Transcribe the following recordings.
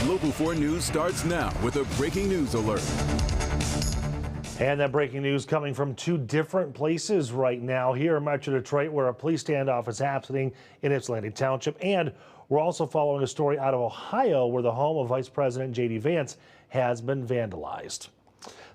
Local 4 News starts now with a breaking news alert. And that breaking news coming from two different places right now. Here in Metro Detroit, where a police standoff is happening in Ypsilanti Township. And we're also following a story out of Ohio, where the home of Vice President J.D. Vance has been vandalized.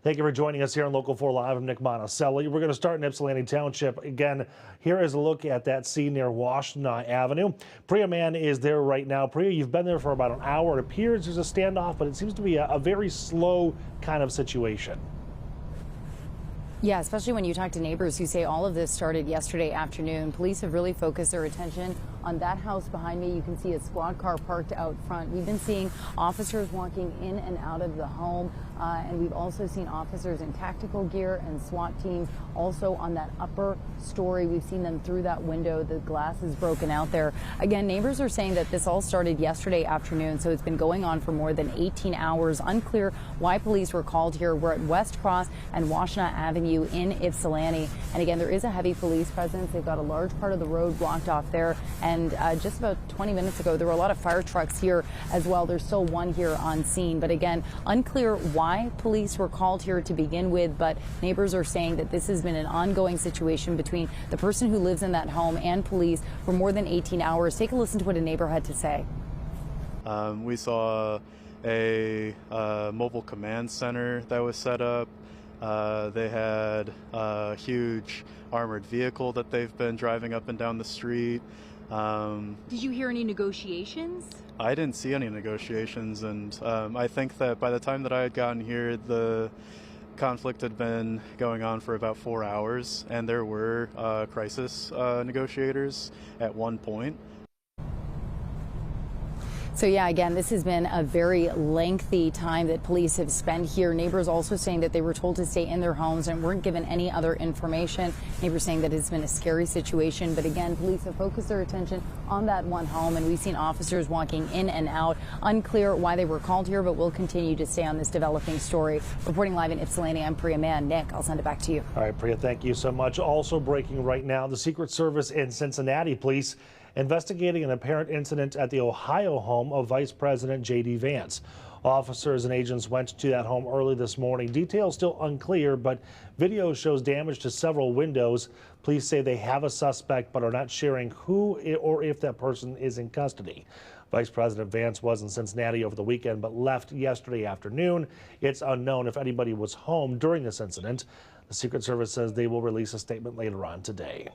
Thank you for joining us here on Local 4 Live. I'm Nick Monticelli. We're going to start in Ypsilanti Township. Again, here is a look at that scene near Washtenaw Avenue. Priya Mann is there right now. Priya, you've been there for about an hour. It appears there's a standoff, but it seems to be a very slow kind of situation. Yeah, especially when you talk to neighbors who say all of this started yesterday afternoon. Police have really focused their attention on that house behind me. You can see a squad car parked out front. We've been seeing officers walking in and out of the home, and we've also seen officers in tactical gear and SWAT teams also on that upper story. We've seen them through that window. The glass is broken out there. Again, neighbors are saying that this all started yesterday afternoon, so it's been going on for more than 18 hours. Unclear why police were called here. We're at West Cross and Washtenaw Avenue in Ypsilanti. And again, there is a heavy police presence. They've got a large part of the road blocked off there. And just about 20 minutes ago, there were a lot of fire trucks here as well. There's still one here on scene. But again, unclear why police were called here to begin with. But neighbors are saying that this has been an ongoing situation between the person who lives in that home and police for more than 18 hours. Take a listen to what a neighbor had to say. We saw a mobile command center that was set up. They had a huge armored vehicle that they've been driving up and down the street. Did you hear any negotiations? I didn't see any negotiations, and I think that by the time that I had gotten here, the conflict had been going on for about 4 hours, and there were crisis negotiators at one point. So yeah, again, this has been a very lengthy time that police have spent here. Neighbors also saying that they were told to stay in their homes and weren't given any other information. Neighbors saying that it's been a scary situation. But again, police have focused their attention on that one home, and we've seen officers walking in and out. Unclear why they were called here, but we'll continue to stay on this developing story. Reporting live in Ypsilanti, I'm Priya Mann. Nick, I'll send it back to you. All right, Priya, thank you so much. Also breaking right now, the Secret Service and Cincinnati police investigating an apparent incident at the Ohio home of Vice President J.D. Vance. Officers and agents went to that home early this morning. Details still unclear, but video shows damage to several windows. Police say they have a suspect but are not sharing who or if that person is in custody. Vice President Vance was in Cincinnati over the weekend but left yesterday afternoon. It's unknown if anybody was home during this incident. The Secret Service says they will release a statement later on today.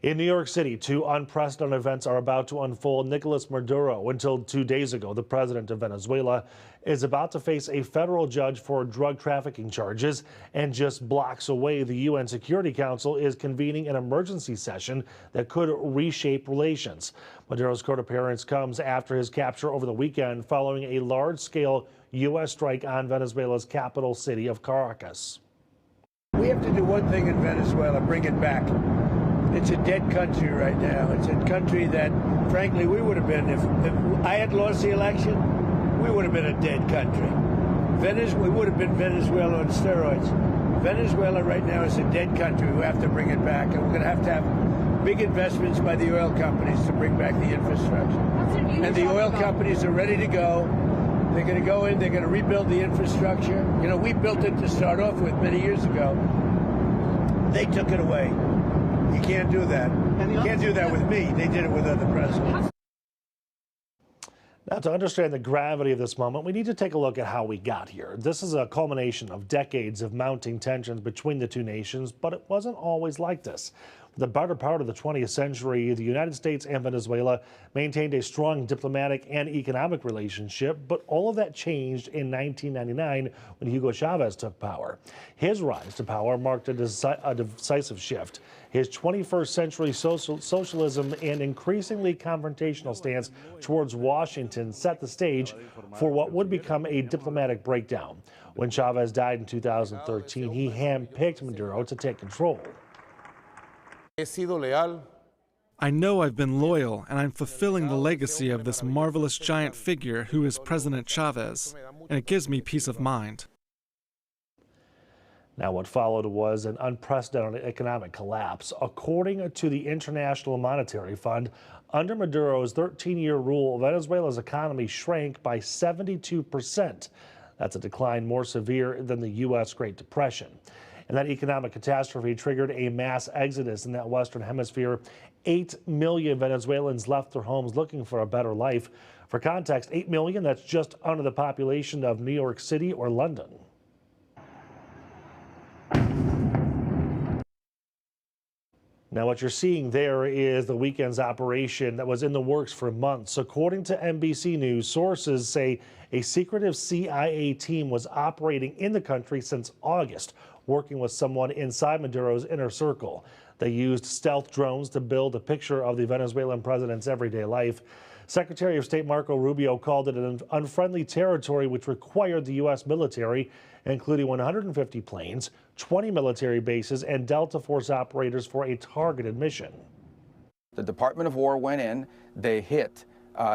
In New York City, two unprecedented events are about to unfold. Nicolas Maduro, until 2 days ago, the president of Venezuela, is about to face a federal judge for drug trafficking charges. And just blocks away, the UN Security Council is convening an emergency session that could reshape relations. Maduro's court appearance comes after his capture over the weekend following a large-scale U.S. strike on Venezuela's capital city of Caracas. We have to do one thing in Venezuela, bring it back. It's a dead country right now. It's a country that, frankly, we would have been, if I had lost the election, we would have been a dead country. We would have been Venezuela on steroids. Venezuela right now is a dead country. We have to bring it back, and we're going to have big investments by the oil companies to bring back the infrastructure. And the oil companies are ready to go. They're going to go in, they're going to rebuild the infrastructure. You know, we built it to start off with many years ago. They took it away. You can't do that. You can't do that with me. They did it with other presidents. Now, to understand the gravity of this moment, we need to take a look at how we got here. This is a culmination of decades of mounting tensions between the two nations, but it wasn't always like this. For the better part of the 20th century, the United States and Venezuela maintained a strong diplomatic and economic relationship, but all of that changed in 1999 when Hugo Chavez took power. His rise to power marked a decisive shift. His 21st century socialism and increasingly confrontational stance towards Washington set the stage for what would become a diplomatic breakdown. When Chavez died in 2013, he handpicked Maduro to take control. I know I've been loyal, and I'm fulfilling the legacy of this marvelous giant figure who is President Chavez, and it gives me peace of mind. Now, what followed was an unprecedented economic collapse. According to the International Monetary Fund, under Maduro's 13-year rule, Venezuela's economy shrank by 72%. That's a decline more severe than the U.S. Great Depression. And that economic catastrophe triggered a mass exodus in that Western Hemisphere. 8 million Venezuelans left their homes looking for a better life. For context, 8 million, that's just under the population of New York City or London. Now, what you're seeing there is the weekend's operation that was in the works for months. According to NBC News, sources say a secretive CIA team was operating in the country since August, working with someone inside Maduro's inner circle. They used stealth drones to build a picture of the Venezuelan president's everyday life. Secretary of State Marco Rubio called it an unfriendly territory which required the U.S. military, including 150 planes, 20 military bases, and Delta Force operators for a targeted mission. The Department of War went in, they hit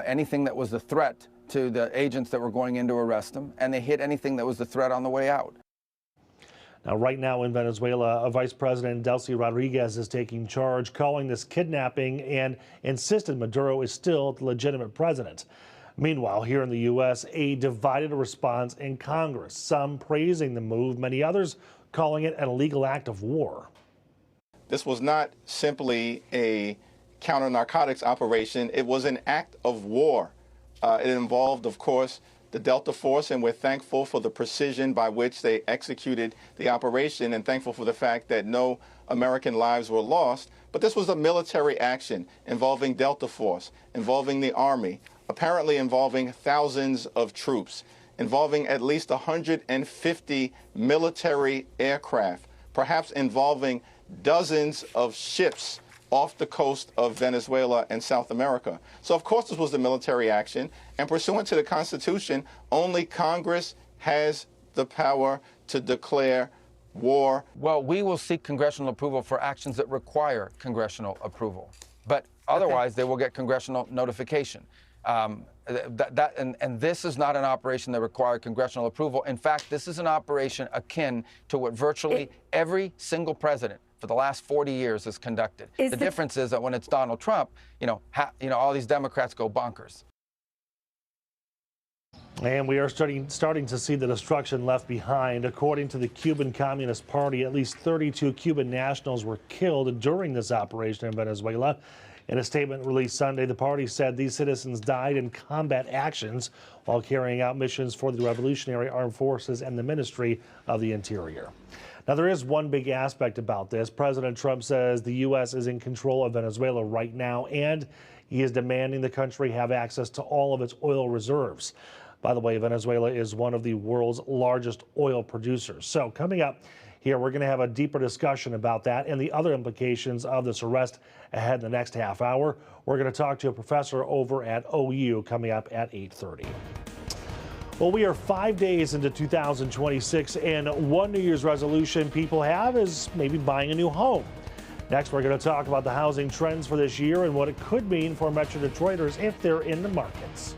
anything that was a threat to the agents that were going in to arrest them, and they hit anything that was the threat on the way out. Now, right now in Venezuela, Vice President Delcy Rodriguez is taking charge, calling this kidnapping, and insisted Maduro is still the legitimate president. Meanwhile, here in the U.S., a divided response in Congress, some praising the move, many others calling it an illegal act of war. This was not simply a counter-narcotics operation. It was an act of war. It involved, of course, the Delta Force, and we're thankful for the precision by which they executed the operation and thankful for the fact that no American lives were lost. But this was a military action involving Delta Force, involving the Army, apparently involving thousands of troops, involving at least 150 military aircraft, perhaps involving dozens of ships off the coast of Venezuela and South America. So, of course, this was a military action, and pursuant to the Constitution, only Congress has the power to declare war. Well, we will seek congressional approval for actions that require congressional approval, but otherwise they will get congressional notification. And this is not an operation that required congressional approval. In fact, this is an operation akin to what virtually every single president for the last 40 years has conducted. The difference is that when it's Donald Trump, all these Democrats go bonkers. And we are starting to see the destruction left behind. According to the Cuban Communist Party, at least 32 Cuban nationals were killed during this operation in Venezuela. In a statement released Sunday, the party said these citizens died in combat actions while carrying out missions for the Revolutionary Armed Forces and the Ministry of the Interior. Now, there is one big aspect about this. President Trump says the U.S. is in control of Venezuela right now, and he is demanding the country have access to all of its oil reserves. By the way, Venezuela is one of the world's largest oil producers. So coming up here, we're going to have a deeper discussion about that and the other implications of this arrest ahead in the next half hour. We're going to talk to a professor over at OU coming up at 8:30. Well, we are 5 days into 2026, and one New Year's resolution people have is maybe buying a new home. Next, we're going to talk about the housing trends for this year and what it could mean for Metro Detroiters if they're in the markets.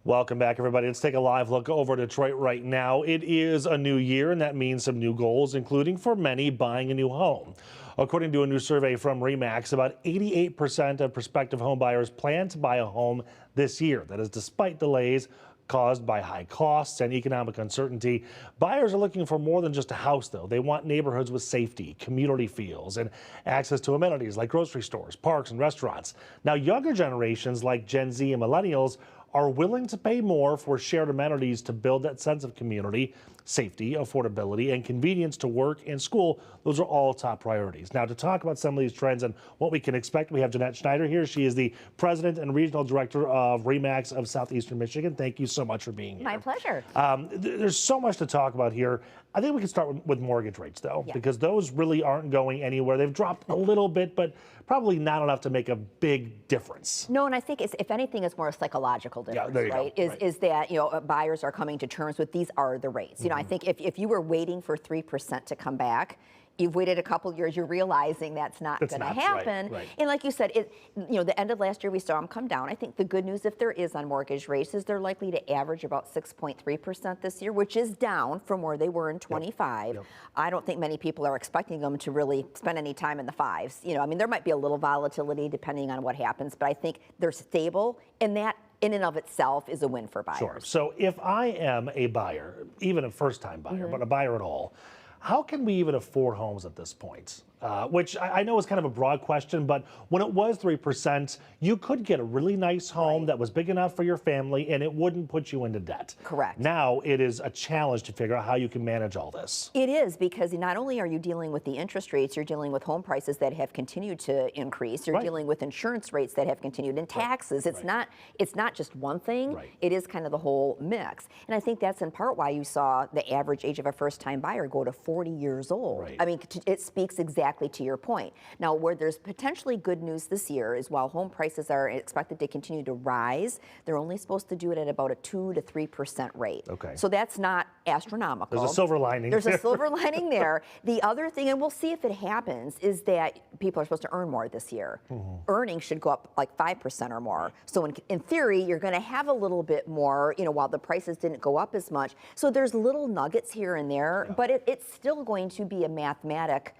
Welcome back, everybody. Let's take a live look over Detroit right now. It is a new year, and that means some new goals, including for many buying a new home. According to a new survey from RE/MAX, about 88% of prospective home buyers plan to buy a home this year. That is despite delays caused by high costs and economic uncertainty. Buyers are looking for more than just a house, though. They want neighborhoods with safety, community feels, and access to amenities like grocery stores, parks, and restaurants. Now, younger generations like Gen Z and millennials are willing to pay more for shared amenities to build that sense of community, safety, affordability, and convenience to work and school. Those are all top priorities. Now, to talk about some of these trends and what we can expect, we have Jeanette Schneider here. She is the President and Regional Director of RE/MAX of Southeastern Michigan. Thank you so much for being here. My pleasure. There's so much to talk about here. I think we can start with mortgage rates, though, because those really aren't going anywhere. They've dropped a little bit, but probably not enough to make a big difference. No, and I think if anything, it's more a psychological difference, right? Is that, buyers are coming to terms with these are the rates. I think if you were waiting for 3% to come back, you've waited a couple years, you're realizing that's not going to happen. And like you said, the end of last year we saw them come down. I think the good news, if there is on mortgage rates, is they're likely to average about 6.3% this year, which is down from where they were in 25. I don't think many people are expecting them to really spend any time in the fives. There might be a little volatility depending on what happens, but I think they're stable, and that in and of itself is a win for buyers. Sure. So if I am a buyer, even a first-time buyer, but a buyer at all, how can we even afford homes at this point? Which I know is kind of a broad question, but when it was 3%, you could get a really nice home that was big enough for your family and it wouldn't put you into debt. Correct. Now it is a challenge to figure out how you can manage all this. It is, because not only are you dealing with the interest rates, you're dealing with home prices that have continued to increase. You're dealing with insurance rates that have continued, and taxes. It's not just one thing. It is kind of the whole mix. And I think that's in part why you saw the average age of a first-time buyer go to 40 years old. I mean, it speaks exactly to your point. Now, where there's potentially good news this year is while home prices are expected to continue to rise, they're only supposed to do it at about a 2 to 3% rate. So that's not astronomical. There's a silver lining. There's a silver lining there. The other thing, and we'll see if it happens, is that people are supposed to earn more this year. Earnings should go up like 5% or more. So in theory, you're going to have a little bit more, while the prices didn't go up as much. So there's little nuggets here and there, but it's still going to be a mathematic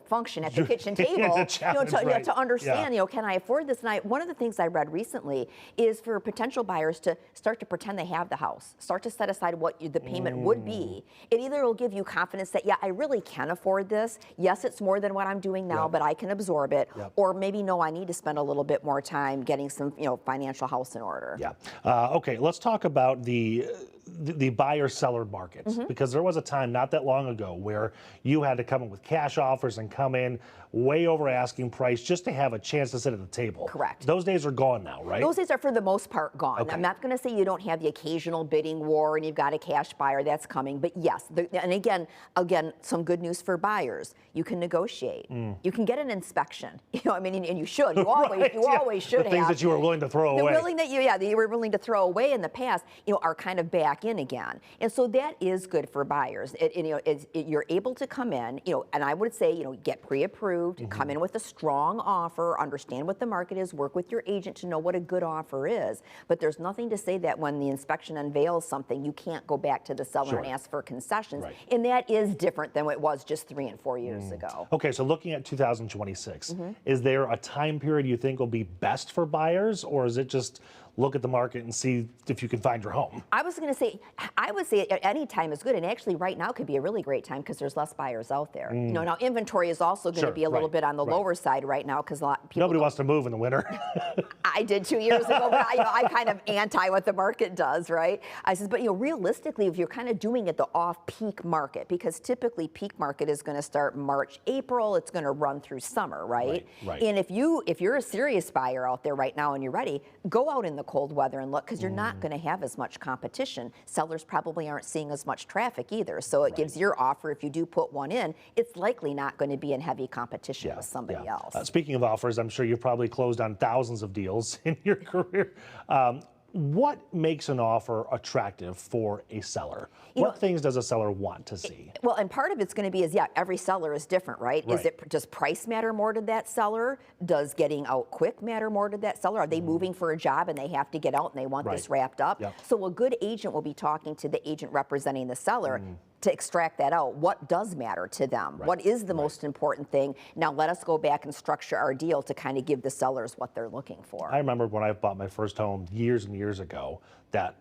function at the kitchen table to understand, can I afford this? And one of the things I read recently is for potential buyers to start to pretend they have the house, start to set aside what the payment would be. It either will give you confidence that, I really can afford this. Yes, it's more than what I'm doing now, but I can absorb it. Or maybe, no, I need to spend a little bit more time getting some, financial house in order. Okay, let's talk about the buyer-seller market, because there was a time not that long ago where you had to come in with cash offers and come in way over asking price just to have a chance to sit at the table. Correct. Those days are gone now, right? Those days are for the most part gone. I'm not going to say you don't have the occasional bidding war and you've got a cash buyer that's coming, but yes, and again, some good news for buyers. You can negotiate. You can get an inspection. And you should. You always should have. The things that you were willing to throw away. That you were willing to throw away in the past, are kind of back in again. And so that is good for buyers. You're able to come in, and I would say, get pre-approved, come in with a strong offer, understand what the market is, work with your agent to know what a good offer is. But there's nothing to say that when the inspection unveils something, you can't go back to the seller and ask for concessions. And that is different than it was just 3 and 4 years ago. Okay, so looking at 2026, is there a time period you think will be best for buyers, or is it just look at the market and see if you can find your home? I would say any time is good, and actually right now could be a really great time because there's less buyers out there. Now inventory is also going to be a little bit on the lower side right now because a lot of people nobody wants to move in the winter. I did 2 years ago, but I kind of anti what the market does, right? I said, but realistically, if you're kind of doing it the off-peak market, because typically peak market is going to start March, April, it's going to run through summer, right? And if you're a serious buyer out there right now and you're ready, go out in the cold weather and look, because you're not going to have as much competition. Sellers probably aren't seeing as much traffic either, so it gives your offer, if you do put one in, it's likely not going to be in heavy competition with somebody else. Speaking of offers, I'm sure you've probably closed on thousands of deals in your career. what makes an offer attractive for a seller? What things does a seller want to see? Well, and part of it's going to be every seller is different, right? Does price matter more to that seller? Does getting out quick matter more to that seller? Are they moving for a job and they have to get out and they want this wrapped up? So a good agent will be talking to the agent representing the seller to extract that out. What does matter to them? What is the most important thing? Now let us go back and structure our deal to kind of give the sellers what they're looking for. I remember when I bought my first home years and years ago, that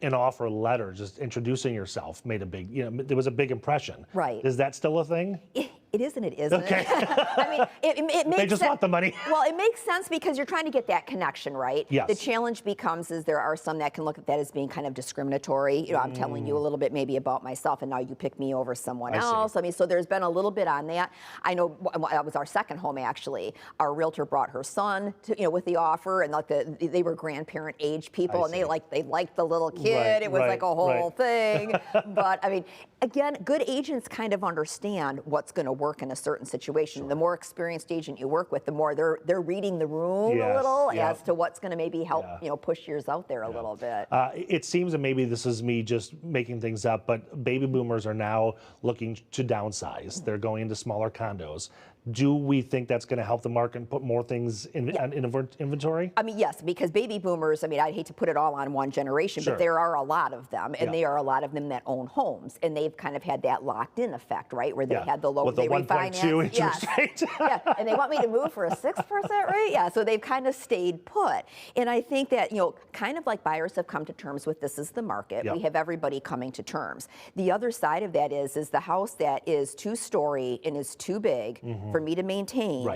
an offer letter, just introducing yourself, made a big, there was a big impression. Right. Is that still a thing? It is and it isn't. Okay. I mean, it makes They just want the money. Well, it makes sense because you're trying to get that connection, right? Yes. The challenge becomes there are some that can look at that as being kind of discriminatory. I'm telling you a little bit maybe about myself, and now you pick me over someone else. I mean, so there's been a little bit on that. I know that was our second home actually. Our realtor brought her son to, with the offer, and they were grandparent age people, and they liked the little kid. It was like a whole thing. But I mean, again, good agents kind of understand what's going to work in a certain situation. The more experienced agent you work with, the more they're reading the room a little as to what's going to maybe help push yours out there a little bit. It seems that maybe this is me just making things up, but baby boomers are now looking to downsize. They're going into smaller condos. Do we think that's going to help the market and put more things in inventory? I mean, yes, because baby boomers, I mean, I'd hate to put it all on one generation, but there are a lot of them, and there are a lot of them that own homes, and they've kind of had that locked-in effect, right, where they had the low, they refinanced. Interest rate. And they want me to move for a 6% rate? Yeah, so they've kind of stayed put. And I think that, kind of like buyers have come to terms with this is the market. We have everybody coming to terms. The other side of that is the house that is two-story and is too big for me to maintain.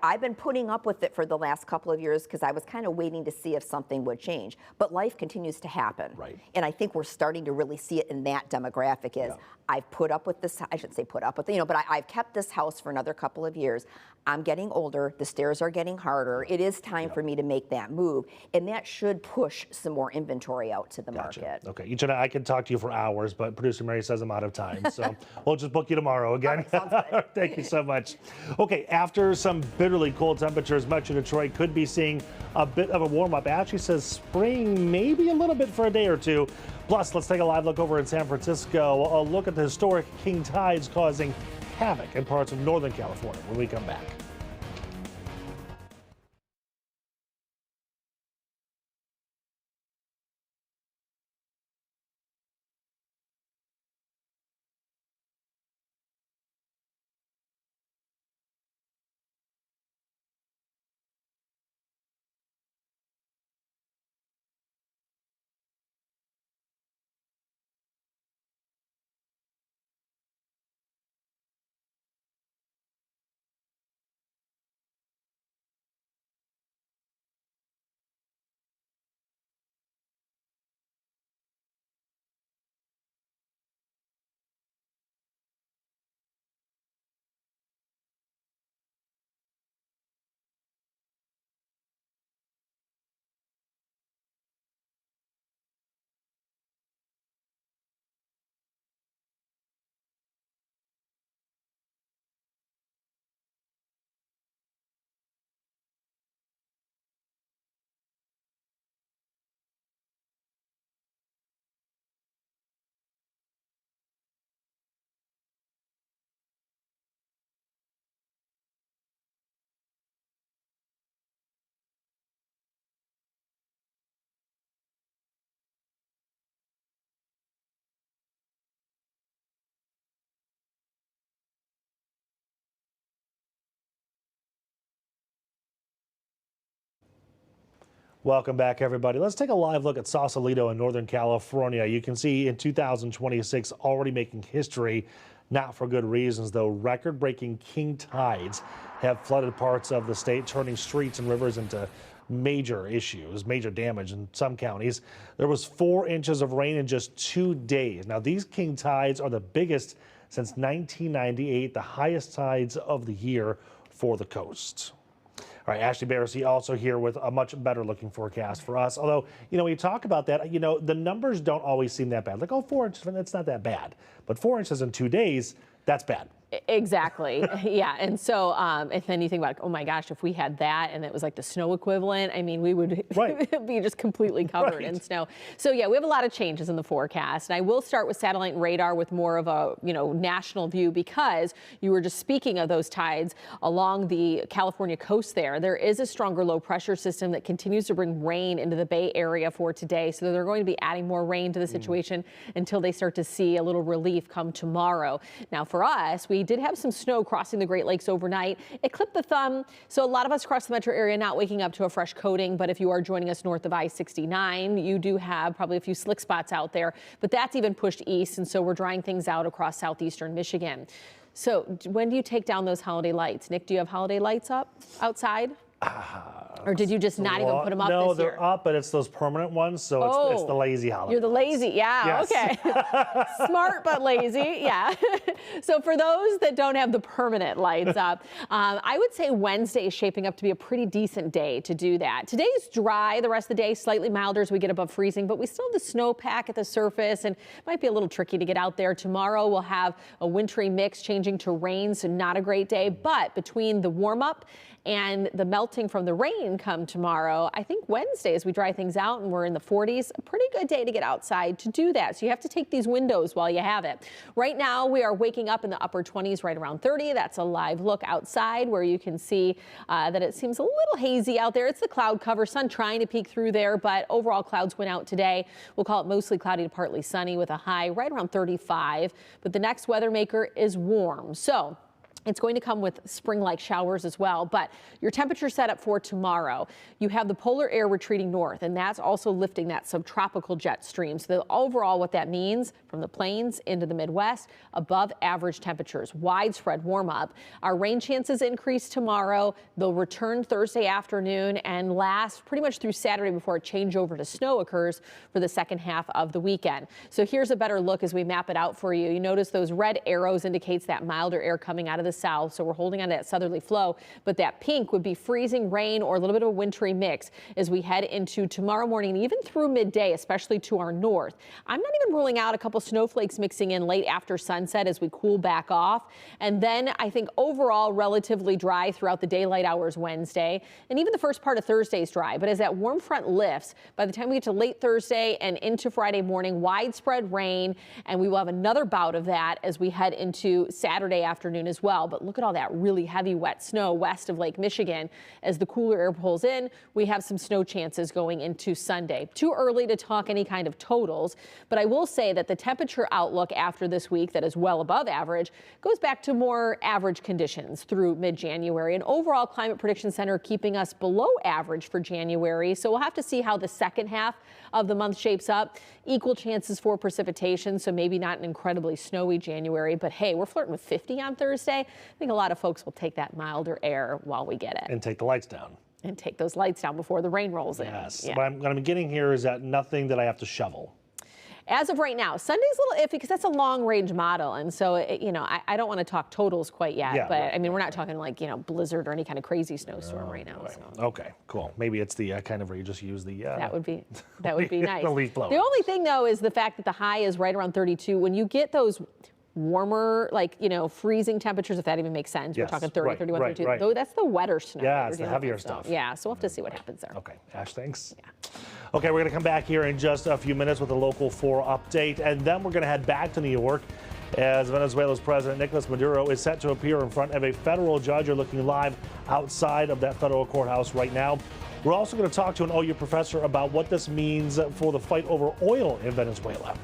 I've been putting up with it for the last couple of years because I was kind of waiting to see if something would change. But life continues to happen. And I think we're starting to really see it in that demographic is I've put up with this, I shouldn't say put up with it, but I've kept this house for another couple of years. I'm getting older, the stairs are getting harder. It is time for me to make that move. And that should push some more inventory out to the market. Okay, each and I could talk to you for hours, but producer Mary says I'm out of time. So we'll just book you tomorrow again. Thank you so much. Okay, after some bitterly cold temperatures, much of Detroit could be seeing a bit of a warm up. Ashley says spring, maybe a little bit for a day or two. Plus, let's take a live look over in San Francisco. A look at the historic king tides causing havoc in parts of Northern California when we come back. Welcome back, everybody. Let's take a live look at Sausalito in Northern California. You can see in 2026 already making history, not for good reasons, though. Record-breaking king tides have flooded parts of the state, turning streets and rivers into major issues, major damage in some counties. There was 4 inches of rain in just 2 days. Now, these king tides are the biggest since 1998, the highest tides of the year for the coast. All right, Ashley Barrissey also here with a much better looking forecast for us. Although, when you talk about that, the numbers don't always seem that bad. Like, 4 inches, that's not that bad. But 4 inches in 2 days, that's bad. Exactly. Yeah. And so, and then you think about, oh my gosh, if we had that and it was like the snow equivalent, I mean, we would be just completely covered in snow. So yeah, we have a lot of changes in the forecast. And I will start with satellite and radar with more of a, national view, because you were just speaking of those tides along the California coast there. There is a stronger low pressure system that continues to bring rain into the Bay Area for today. So they're going to be adding more rain to the situation until they start to see a little relief come tomorrow. Now for us, we did have some snow crossing the Great Lakes overnight. It clipped the thumb, so a lot of us across the metro area not waking up to a fresh coating, but if you are joining us north of I-69, you do have probably a few slick spots out there, but that's even pushed east, and so we're drying things out across southeastern Michigan. So when do you take down those holiday lights? Nick, do you have holiday lights up outside? Or did you just not even put them up this year? No, they're up, but it's those permanent ones, so it's the lazy holiday. You're the lazy, yeah, yes. Okay. Smart but lazy, yeah. So for those that don't have the permanent lights up, I would say Wednesday is shaping up to be a pretty decent day to do that. Today's dry, the rest of the day slightly milder as we get above freezing, but we still have the snowpack at the surface and it might be a little tricky to get out there. Tomorrow we'll have a wintry mix changing to rain, so not a great day, but between the warm up and the melting from the rain come tomorrow, I think Wednesday, as we dry things out and we're in the 40s, a pretty good day to get outside to do that. So you have to take these windows while you have it. Right now, we are waking up in the upper 20s, right around 30. That's a live look outside where you can see that it seems a little hazy out there. It's the cloud cover, sun trying to peek through there, but overall clouds went out today. We'll call it mostly cloudy to partly sunny with a high right around 35. But the next weather maker is warm. So it's going to come with spring-like showers as well, but your temperature set up for tomorrow. You have the polar air retreating north, and that's also lifting that subtropical jet stream. So overall, what that means from the plains into the Midwest, above average temperatures, widespread warm up. Our rain chances increase tomorrow. They'll return Thursday afternoon and last pretty much through Saturday before a changeover to snow occurs for the second half of the weekend. So here's a better look as we map it out for you. You notice those red arrows indicates that milder air coming out of the south, so we're holding on to that southerly flow, but that pink would be freezing rain or a little bit of a wintry mix as we head into tomorrow morning, even through midday, especially to our north. I'm not even ruling out a couple snowflakes mixing in late after sunset as we cool back off, and then I think overall relatively dry throughout the daylight hours Wednesday, and even the first part of Thursday is dry, but as that warm front lifts, by the time we get to late Thursday and into Friday morning, widespread rain, and we will have another bout of that as we head into Saturday afternoon as well. But look at all that really heavy wet snow west of Lake Michigan. As the cooler air pulls in, we have some snow chances going into Sunday. Too early to talk any kind of totals, but I will say that the temperature outlook after this week that is well above average goes back to more average conditions through mid-January. And overall Climate Prediction Center keeping us below average for January. So we'll have to see how the second half of the month shapes up. Equal chances for precipitation, so maybe not an incredibly snowy January, but hey, we're flirting with 50 on Thursday. I think a lot of folks will take that milder air while we get it. And take the lights down. And take those lights down before the rain rolls in. Yes. What I'm going to be getting here is that nothing that I have to shovel. As of right now, Sunday's a little iffy because that's a long-range model, and so I don't want to talk totals quite yet. But right. I mean, we're not talking like blizzard or any kind of crazy snowstorm right now. So. Okay, cool. Maybe it's the kind of where you just use the. That would be nice. The leaf blower. The only thing though is the fact that the high is right around 32. When you get those warmer, freezing temperatures, if that even makes sense. Yes, we're talking 30, 31, 32. Right. Though that's the wetter snow. Yeah, it's the heavier stuff. Yeah, so we'll have to see what happens there. Okay, Ash, thanks. Yeah. Okay, we're going to come back here in just a few minutes with a Local 4 update, and then we're going to head back to New York as Venezuela's President Nicolas Maduro is set to appear in front of a federal judge. You're looking live outside of that federal courthouse right now. We're also going to talk to an OU professor about what this means for the fight over oil in Venezuela.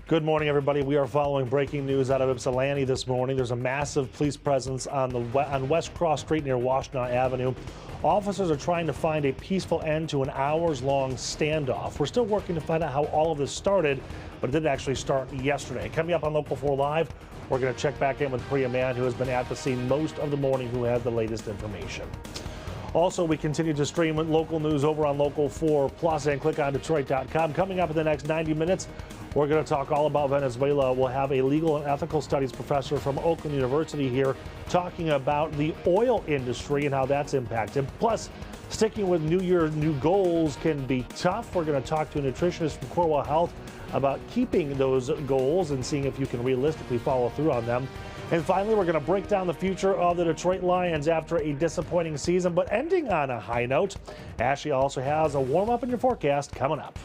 Good morning, everybody. We are following breaking news out of Ypsilanti this morning. There's a massive police presence on West Cross Street near Washtenaw Avenue. Officers are trying to find a peaceful end to an hours-long standoff. We're still working to find out how all of this started, but it did actually start yesterday. Coming up on Local 4 Live, we're going to check back in with Priya Mann, who has been at the scene most of the morning, who has the latest information. Also, we continue to stream local news over on Local 4 Plus and click on Detroit.com. Coming up in the next 90 minutes, we're going to talk all about Venezuela. We'll have a legal and ethical studies professor from Oakland University here talking about the oil industry and how that's impacted. Plus, sticking with New Year, new goals can be tough. We're going to talk to a nutritionist from Corewell Health about keeping those goals and seeing if you can realistically follow through on them. And finally, we're going to break down the future of the Detroit Lions after a disappointing season, but ending on a high note. Ashley also has a warm-up in your forecast coming up.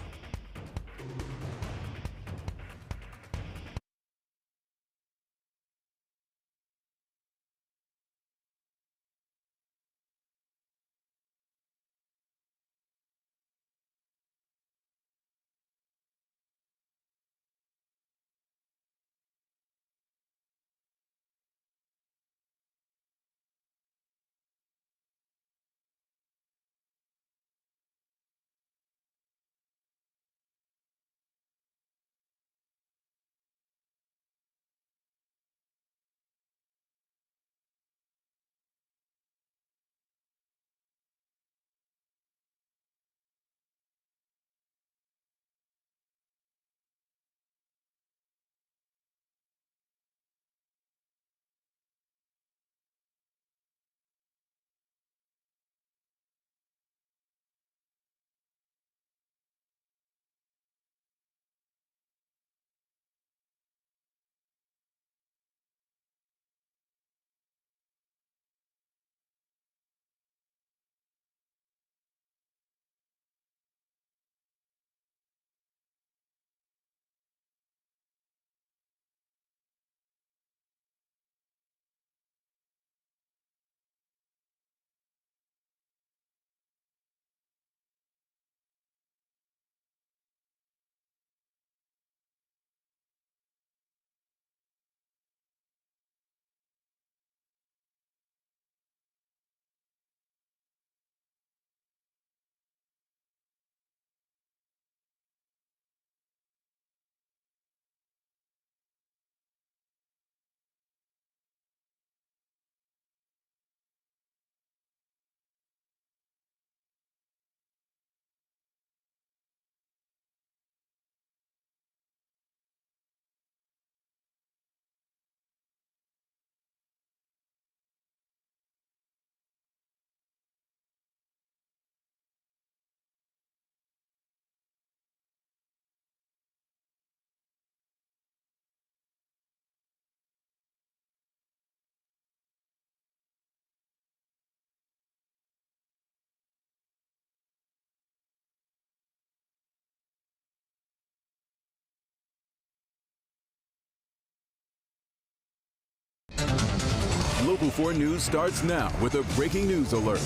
Local 4 News starts now with a breaking news alert.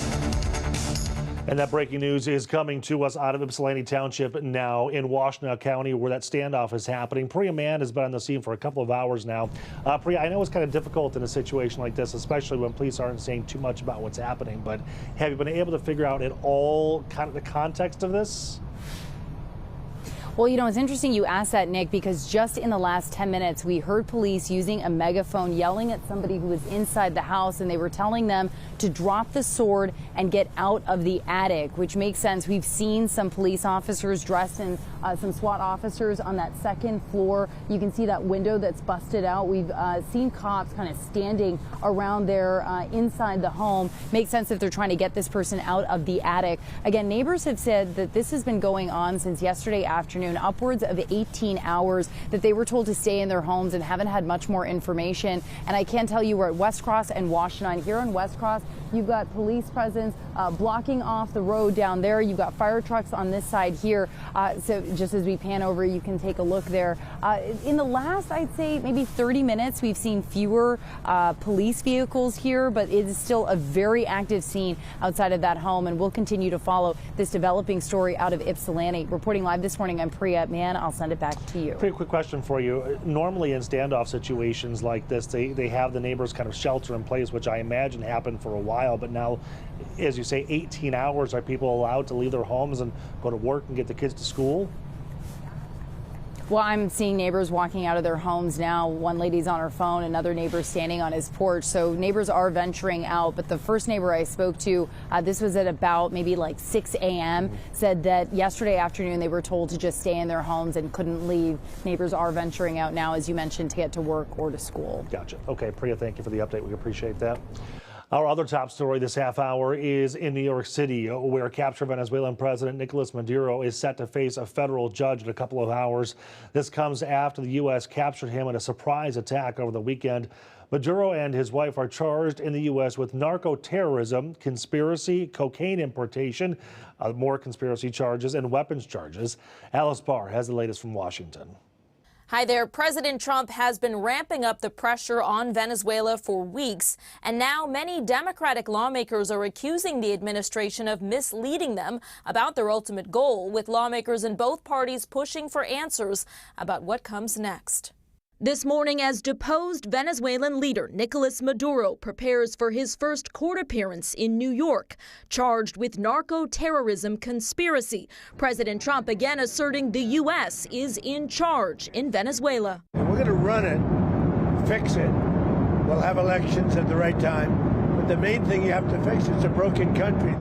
And that breaking news is coming to us out of Ypsilanti Township now in Washtenaw County, where that standoff is happening. Priya Mann has been on the scene for a couple of hours now. Priya, I know it's kind of difficult in a situation like this, especially when police aren't saying too much about what's happening, but have you been able to figure out at all kind of the context of this? Well, you know, it's interesting you asked that, Nick, because just in the last 10 minutes, we heard police using a megaphone yelling at somebody who was inside the house, and they were telling them to drop the sword and get out of the attic, which makes sense. We've seen some police officers dressed in some SWAT officers on that second floor. You can see that window that's busted out. We've seen cops kind of standing around there inside the home. Makes sense if they're trying to get this person out of the attic. Again, neighbors have said that this has been going on since yesterday afternoon, upwards of 18 hours, that they were told to stay in their homes and haven't had much more information. And I can tell you we're at West Cross and Washtenaw. Here on West Cross, you've got police presence blocking off the road down there. You've got fire trucks on this side here. So just as we pan over, you can take a look there. In the last, I'd say, maybe 30 minutes, we've seen fewer police vehicles here, but it is still a very active scene outside of that home. And we'll continue to follow this developing story out of Ypsilanti. Reporting live this morning, I'm Priya, man, I'll send it back to you. Pretty quick question for you. Normally in standoff situations like this, they have the neighbors kind of shelter in place, which I imagine happened for a while. But now, as you say, 18 hours, are people allowed to leave their homes and go to work and get the kids to school? Well, I'm seeing neighbors walking out of their homes now. One lady's on her phone, another neighbor standing on his porch. So neighbors are venturing out. But the first neighbor I spoke to, this was at about maybe like 6 a.m., said that yesterday afternoon they were told to just stay in their homes and couldn't leave. Neighbors are venturing out now, as you mentioned, to get to work or to school. Gotcha. Okay, Priya, thank you for the update. We appreciate that. Our other top story this half hour is in New York City, where captured Venezuelan President Nicolas Maduro is set to face a federal judge in a couple of hours. This comes after the U.S. captured him in a surprise attack over the weekend. Maduro and his wife are charged in the U.S. with narco-terrorism, conspiracy, cocaine importation, more conspiracy charges, and weapons charges. Alice Barr has the latest from Washington. Hi there. President Trump has been ramping up the pressure on Venezuela for weeks, and now many Democratic lawmakers are accusing the administration of misleading them about their ultimate goal, with lawmakers in both parties pushing for answers about what comes next. This morning, as deposed Venezuelan leader Nicolas Maduro prepares for his first court appearance in New York, charged with narco-terrorism conspiracy, President Trump again asserting the U.S. is in charge in Venezuela. And we're going to run it, fix it. We'll have elections at the right time. But the main thing you have to fix is a broken country.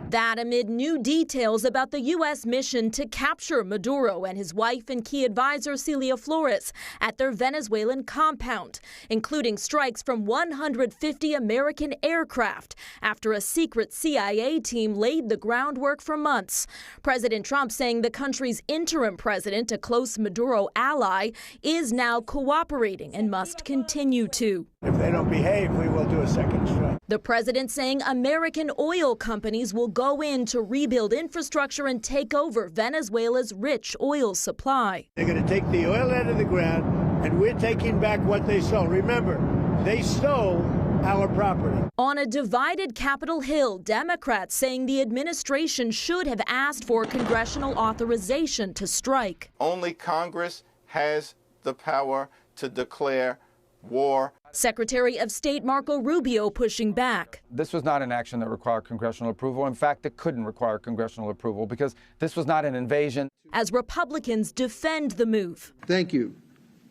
That amid new details about the U.S. mission to capture Maduro and his wife and key advisor Celia Flores at their Venezuelan compound, including strikes from 150 American aircraft after a secret CIA team laid the groundwork for months. President Trump saying the country's interim president, a close Maduro ally, is now cooperating and must continue to. If they don't behave, we will do a second strike. The president saying American oil companies will go in to rebuild infrastructure and take over Venezuela's rich oil supply. They're going to take the oil out of the ground, and we're taking back what they stole. Remember, they stole our property. On a divided Capitol Hill, Democrats saying the administration should have asked for congressional authorization to strike. Only Congress has the power to declare war. Secretary of State Marco Rubio pushing back. This was not an action that required congressional approval. In fact, it couldn't require congressional approval because this was not an invasion. As Republicans defend the move. Thank you,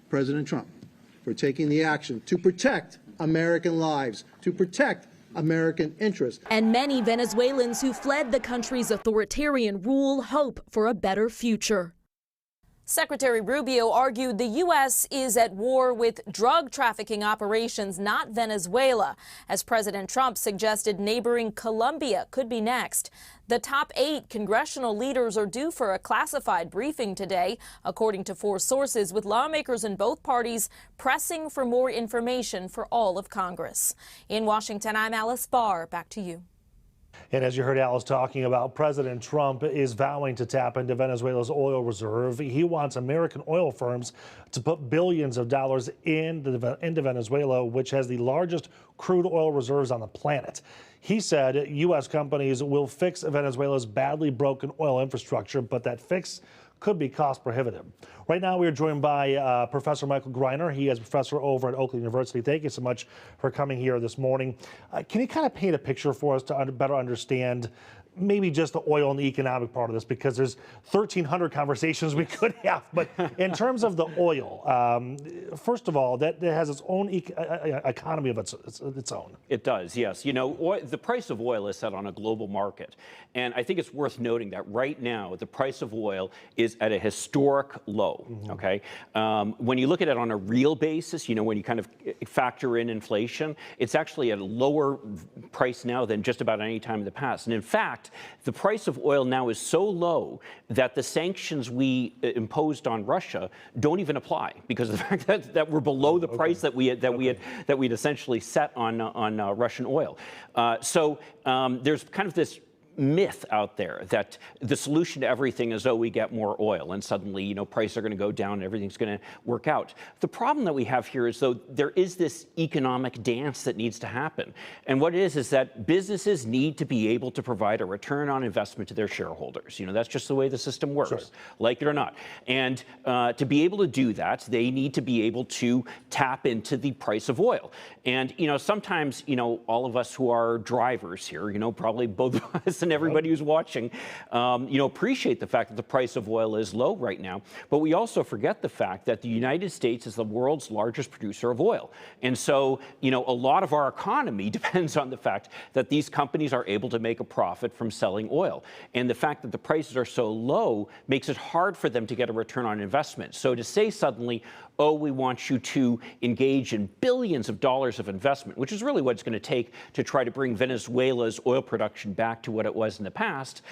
President Trump, for taking the action to protect American lives, to protect American interests. And many Venezuelans who fled the country's authoritarian rule hope for a better future. Secretary Rubio argued the U.S. is at war with drug trafficking operations, not Venezuela, as President Trump suggested neighboring Colombia could be next. The top 8 congressional leaders are due for a classified briefing today, according to 4 sources, with lawmakers in both parties pressing for more information for all of Congress. In Washington, I'm Alice Barr. Back to you. And as you heard Alice talking about, President Trump is vowing to tap into Venezuela's oil reserve. He wants American oil firms to put billions of dollars into Venezuela, which has the largest crude oil reserves on the planet. He said U.S. companies will fix Venezuela's badly broken oil infrastructure, but that fix could be cost prohibitive. Right now, we are joined by Professor Michael Greiner. He is a professor over at Oakland University. Thank you so much for coming here this morning. Can you kind of paint a picture for us to better understand maybe just the oil and the economic part of this, because there's 1,300 conversations we could have. But in terms of the oil, first of all, that has its own economy of its own. It does, yes. You know, the price of oil is set on a global market. And I think it's worth noting that right now, the price of oil is at a historic low, okay? When you look at it on a real basis, you know, when you kind of factor in inflation, it's actually at a lower price now than just about any time in the past. And in fact, the price of oil now is so low that the sanctions we imposed on Russia don't even apply because of the fact that we're below the price that we'd essentially set on Russian oil. So there's kind of this myth out there that the solution to everything is, oh, we get more oil and suddenly, you know, prices are going to go down and everything's going to work out. The problem that we have here is, though, there is this economic dance that needs to happen. And what it is that businesses need to be able to provide a return on investment to their shareholders. You know, that's just the way the system works, sure, like it or not. And to be able to do that, they need to be able to tap into the price of oil. And, you know, sometimes, you know, all of us who are drivers here, you know, probably both of us and everybody who's watching, you know, appreciate the fact that the price of oil is low right now. But we also forget the fact that the United States is the world's largest producer of oil. And so, you know, a lot of our economy depends on the fact that these companies are able to make a profit from selling oil. And the fact that the prices are so low makes it hard for them to get a return on investment. So to say suddenly, oh, we want you to engage in billions of dollars of investment, which is really what it's going to take to try to bring Venezuela's oil production back to what it was in the past,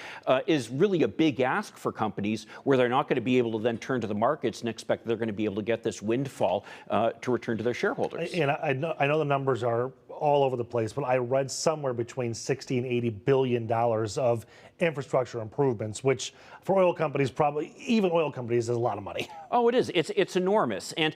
is really a big ask for companies where they're not going to be able to then turn to the markets and expect they're going to be able to get this windfall to return to their shareholders. And I know the numbers are all over the place, but I read somewhere between $60 and $80 billion of infrastructure improvements, which for oil companies, probably even oil companies, is a lot of money. Oh, it is. It's enormous. And,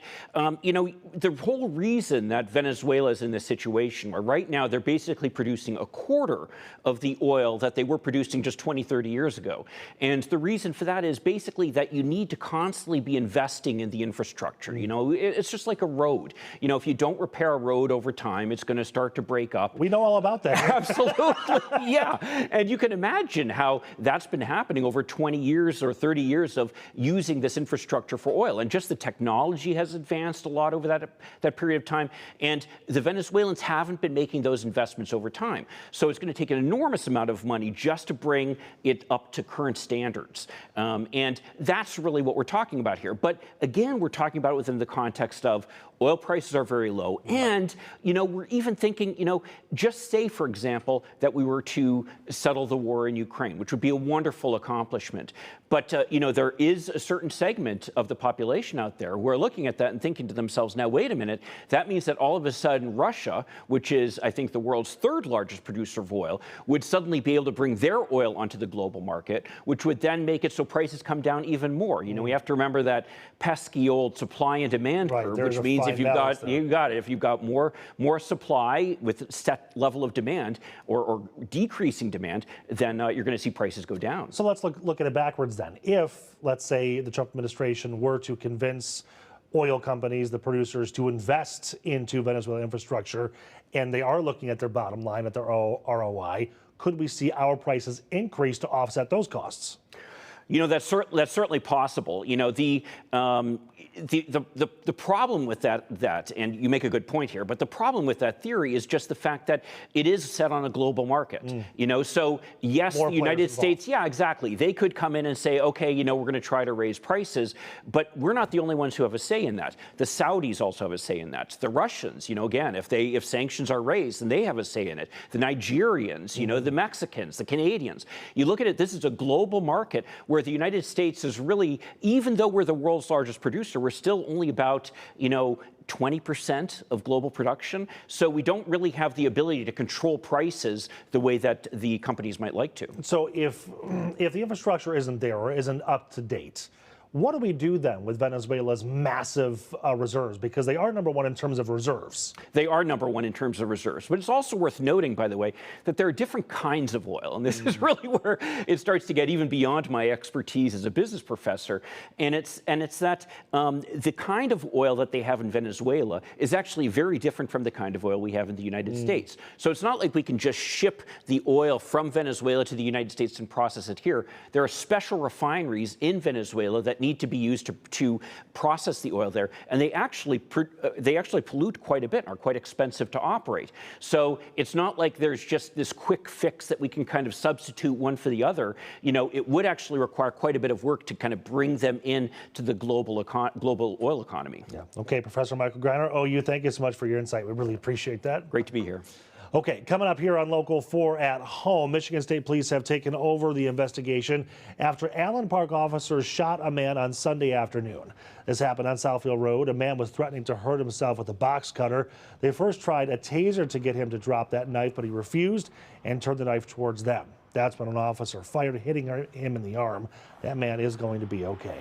you know, the whole reason that Venezuela is in this situation where right now they're basically producing a quarter of the oil that they were producing just 20, 30 years ago. And the reason for that is basically that you need to constantly be investing in the infrastructure. You know, it's just like a road. You know, if you don't repair a road over time, it's going to start to break up. We know all about that. Absolutely. Yeah. And you can imagine how that's been happening over 20 years or 30 years of using this infrastructure for oil. And just the technology has advanced a lot over that period of time. And the Venezuelans haven't been making those investments over time. So it's going to take an enormous amount of money just to bring it up to current standards. And that's really what we're talking about here. But again, we're talking about it within the context of oil prices are very low. And, you know, we're even thinking, you know, just say, for example, that we were to settle the war in Ukraine, which would be a wonderful accomplishment. But, you know, there is a certain segment of the population out there who are looking at that and thinking to themselves, now, wait a minute, that means that all of a sudden Russia, which is, I think, the world's third largest producer of oil, would suddenly be able to bring their oil onto the global market, which would then make it so prices come down even more. You know, we have to remember that pesky old supply and demand curve, which means if you've got more supply with set level of demand or decreasing demand, then you're going to see prices go down. So let's look at it backwards then. If, let's say, the Trump administration were to convince oil companies, the producers, to invest into Venezuelan infrastructure, and they are looking at their bottom line, at their ROI, could we see our prices increase to offset those costs? You know, that's certainly possible. You know, the problem with that, and you make a good point here, but the problem with that theory is just the fact that it is set on a global market. You know, so yes, the United States, yeah, exactly. They could come in and say, okay, you know, we're going to try to raise prices, but we're not the only ones who have a say in that. The Saudis also have a say in that. The Russians, you know, again, if sanctions are raised, then they have a say in it. The Nigerians, you know, the Mexicans, the Canadians. You look at it, this is a global market where the United States is really, even though we're the world's largest producer, we're still only about, you know, 20% of global production. So we don't really have the ability to control prices the way that the companies might like to. So if the infrastructure isn't there or isn't up to date, what do we do then with Venezuela's massive reserves? Because they are number one in terms of reserves. They are number one in terms of reserves. But it's also worth noting, by the way, that there are different kinds of oil. And this is really where it starts to get even beyond my expertise as a business professor. And it's that the kind of oil that they have in Venezuela is actually very different from the kind of oil we have in the United States. So it's not like we can just ship the oil from Venezuela to the United States and process it here. There are special refineries in Venezuela that need to be used to process the oil there, and they actually pollute quite a bit and are quite expensive to operate. So it's not like there's just this quick fix that we can kind of substitute one for the other. You know, it would actually require quite a bit of work to kind of bring them in to the global oil economy. Yeah. Okay, Professor Michael Greiner, OU, thank you so much for your insight. We really appreciate that. Great to be here. Okay, coming up here on Local 4 at home, Michigan State Police have taken over the investigation after Allen Park officers shot a man on Sunday afternoon. This happened on Southfield Road. A man was threatening to hurt himself with a box cutter. They first tried a taser to get him to drop that knife, but he refused and turned the knife towards them. That's when an officer fired, hitting him in the arm. That man is going to be okay.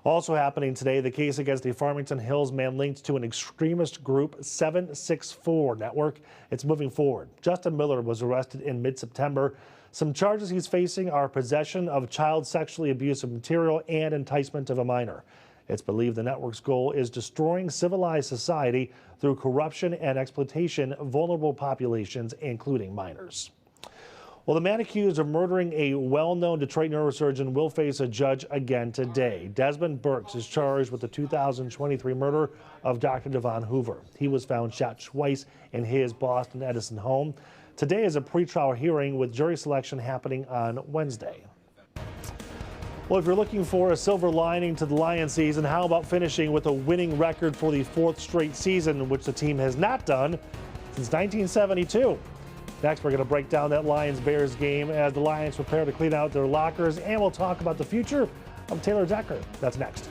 Also happening today, the case against a Farmington Hills man linked to an extremist group 764 network. It's moving forward. Justin Miller was arrested in mid-September. Some charges he's facing are possession of child sexually abusive material and enticement of a minor. It's believed the network's goal is destroying civilized society through corruption and exploitation of vulnerable populations, including minors. Well, the man accused of murdering a well-known Detroit neurosurgeon will face a judge again today. Desmond Burks is charged with the 2023 murder of Dr. Devon Hoover. He was found shot twice in his Boston Edison home. Today is a pretrial hearing with jury selection happening on Wednesday. Well, if you're looking for a silver lining to the Lions season, how about finishing with a winning record for the 4th straight season, which the team has not done since 1972. Next, we're going to break down that Lions-Bears game as the Lions prepare to clean out their lockers, and we'll talk about the future of Taylor Decker. That's next.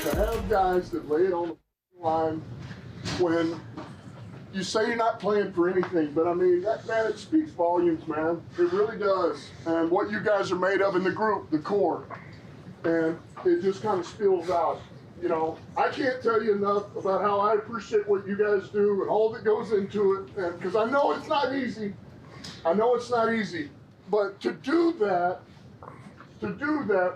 To have guys that lay it on the line when you say you're not playing for anything, but I mean, man, it speaks volumes, man. It really does. And what you guys are made of in the group, the core, and it just kind of spills out. You know, I can't tell you enough about how I appreciate what you guys do and all that goes into it. And because I know it's not easy. I know it's not easy. But to do that,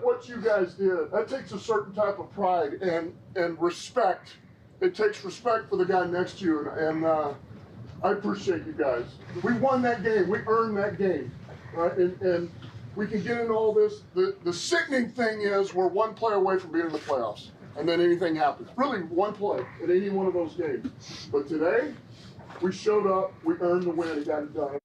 what you guys did, that takes a certain type of pride and respect. It takes respect for the guy next to you, and I appreciate you guys. We won that game. We earned that game, right? And we can get into all this. The sickening thing is we're one play away from being in the playoffs, and then anything happens. Really, one play in any one of those games. But today, we showed up. We earned the win and got it done.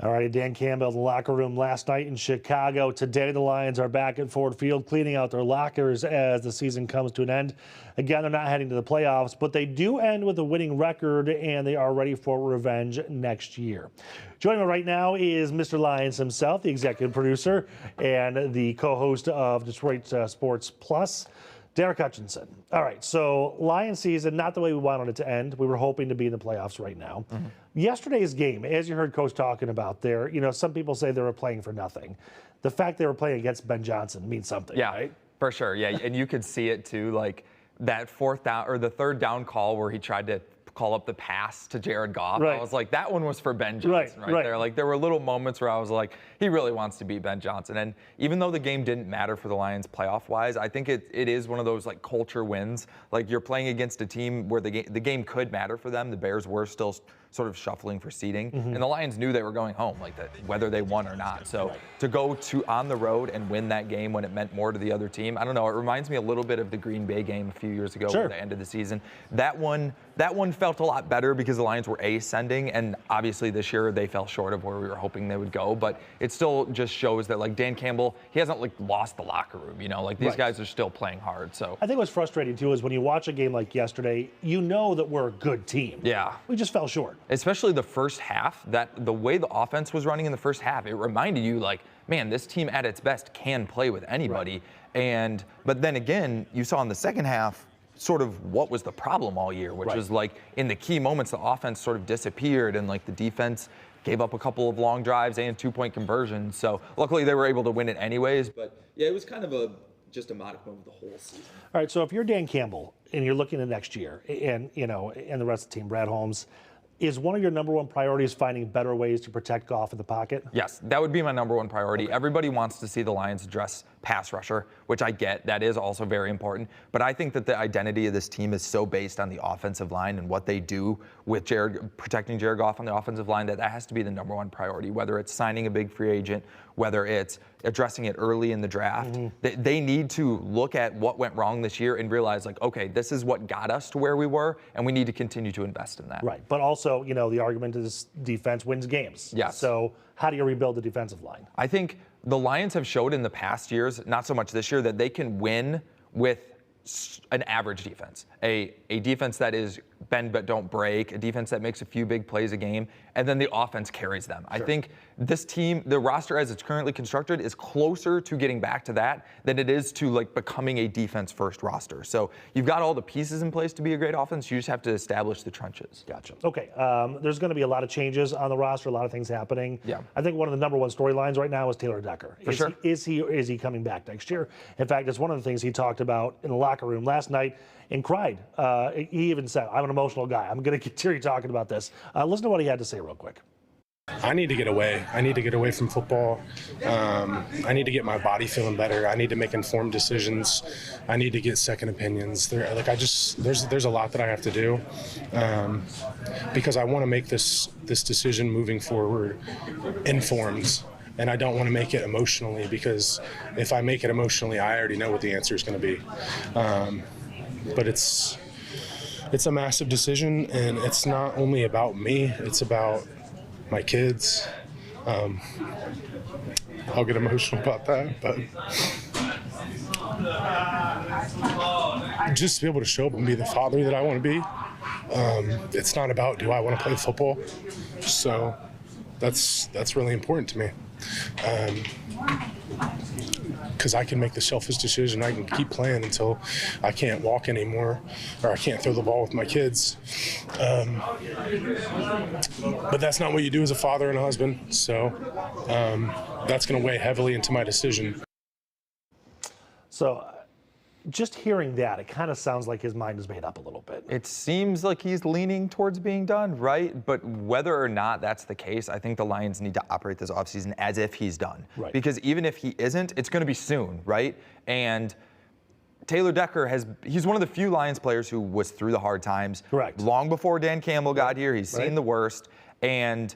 All righty, Dan Campbell in the locker room last night in Chicago. Today, the Lions are back at Ford Field cleaning out their lockers as the season comes to an end. Again, they're not heading to the playoffs, but they do end with a winning record, and they are ready for revenge next year. Joining me right now is Mr. Lions himself, the executive producer and the co-host of Detroit Sports Plus, Derek Hutchinson. All right, so Lions season, not the way we wanted it to end. We were hoping to be in the playoffs right now. Yesterday's game, as you heard Coach talking about there, you know, some people say they were playing for nothing. The fact they were playing against Ben Johnson means something, yeah, right? For sure, yeah, and you could see it too, like that fourth down or the third down call where he tried to call up the pass to Jared Goff. Right. I was like, that one was for Ben Johnson right there. Like there were little moments where I was like, he really wants to beat Ben Johnson. And even though the game didn't matter for the Lions playoff wise, I think it is one of those like culture wins. Like you're playing against a team where the game could matter for them. The Bears were still sort of shuffling for seeding, and the Lions knew they were going home, like that, whether they won or not. So to go to on the road and win that game when it meant more to the other team, I don't know. It reminds me a little bit of the Green Bay game a few years ago at the end of the season. That one felt a lot better because the Lions were ascending, and obviously this year they fell short of where we were hoping they would go. But it still just shows that like Dan Campbell, he hasn't like lost the locker room. You know, like these guys are still playing hard. So I think what's frustrating too is when you watch a game like yesterday, you know that we're a good team. Yeah, we just fell short. Especially the first half, that the way the offense was running in the first half, it reminded you like, man, this team at its best can play with anybody. But then again, you saw in the second half sort of what was the problem all year, which was like in the key moments, the offense sort of disappeared and like the defense gave up a couple of long drives and 2-point conversions. So luckily they were able to win it anyways. But yeah, it was kind of just a modicum of the whole season. All right, so if you're Dan Campbell and you're looking at next year, and and the rest of the team, Brad Holmes, is one of your number one priorities finding better ways to protect Goff in the pocket? Yes, that would be my number one priority. Okay. Everybody wants to see the Lions address pass rusher, which I get. That is also very important. But I think that the identity of this team is so based on the offensive line and what they do with protecting Jared Goff on the offensive line that has to be the number one priority, whether it's signing a big free agent, whether it's addressing it early in the draft. Mm-hmm. They need to look at what went wrong this year and realize, like, okay, this is what got us to where we were, and we need to continue to invest in that. Right, but also, the argument is defense wins games. Yes. So how do you rebuild the defensive line? I think the Lions have showed in the past years, not so much this year, that they can win with an average defense, a defense that is bend but don't break, a defense that makes a few big plays a game, and then the offense carries them. Sure. I think this team, the roster as it's currently constructed, is closer to getting back to that than it is to like becoming a defense-first roster. So you've got all the pieces in place to be a great offense. You just have to establish the trenches. Gotcha. Okay, there's going to be a lot of changes on the roster, a lot of things happening. Yeah. I think one of the number one storylines right now is Taylor Decker. For sure. Is he coming back next year? In fact, it's one of the things he talked about in the locker room last night and cried. He even said, I'm an emotional guy. I'm going to get teary talking about this. Listen to what he had to say real quick. I need to get away. I need to get away from football. I need to get my body feeling better. I need to make informed decisions. I need to get second opinions. There's a lot that I have to do because I want to make this decision moving forward informed. And I don't want to make it emotionally, because if I make it emotionally, I already know what the answer is going to be. But it's a massive decision, and it's not only about me. It's about my kids. I'll get emotional about that, but just to be able to show up and be the father that I want to be. It's not about, do I want to play football? So that's really important to me. Because I can make the selfish decision. I can keep playing until I can't walk anymore, or I can't throw the ball with my kids. But that's not what you do as a father and a husband. So that's going to weigh heavily into my decision. So just hearing that, it kind of sounds like his mind is made up a little bit. It seems like he's leaning towards being done, right? But whether or not that's the case, I think the Lions need to operate this offseason as if he's done. Right. Because even if he isn't, it's going to be soon, right? And Taylor Decker he's one of the few Lions players who was through the hard times. Correct. Long before Dan Campbell got here, he's seen the worst. And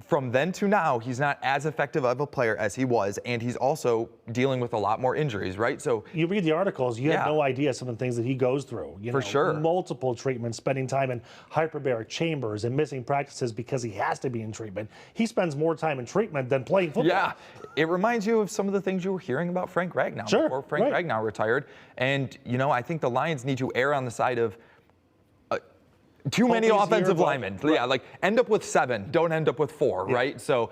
from then to now, he's not as effective of a player as he was, and he's also dealing with a lot more injuries, right? So you read the articles, you have no idea some of the things that he goes through. For sure. Multiple treatments, spending time in hyperbaric chambers and missing practices because he has to be in treatment. He spends more time in treatment than playing football. Yeah, it reminds you of some of the things you were hearing about Frank Ragnow before Frank Ragnow retired. And, I think the Lions need to err on the side of too many offensive linemen. Right. Yeah, like end up with 7, don't end up with 4, right? So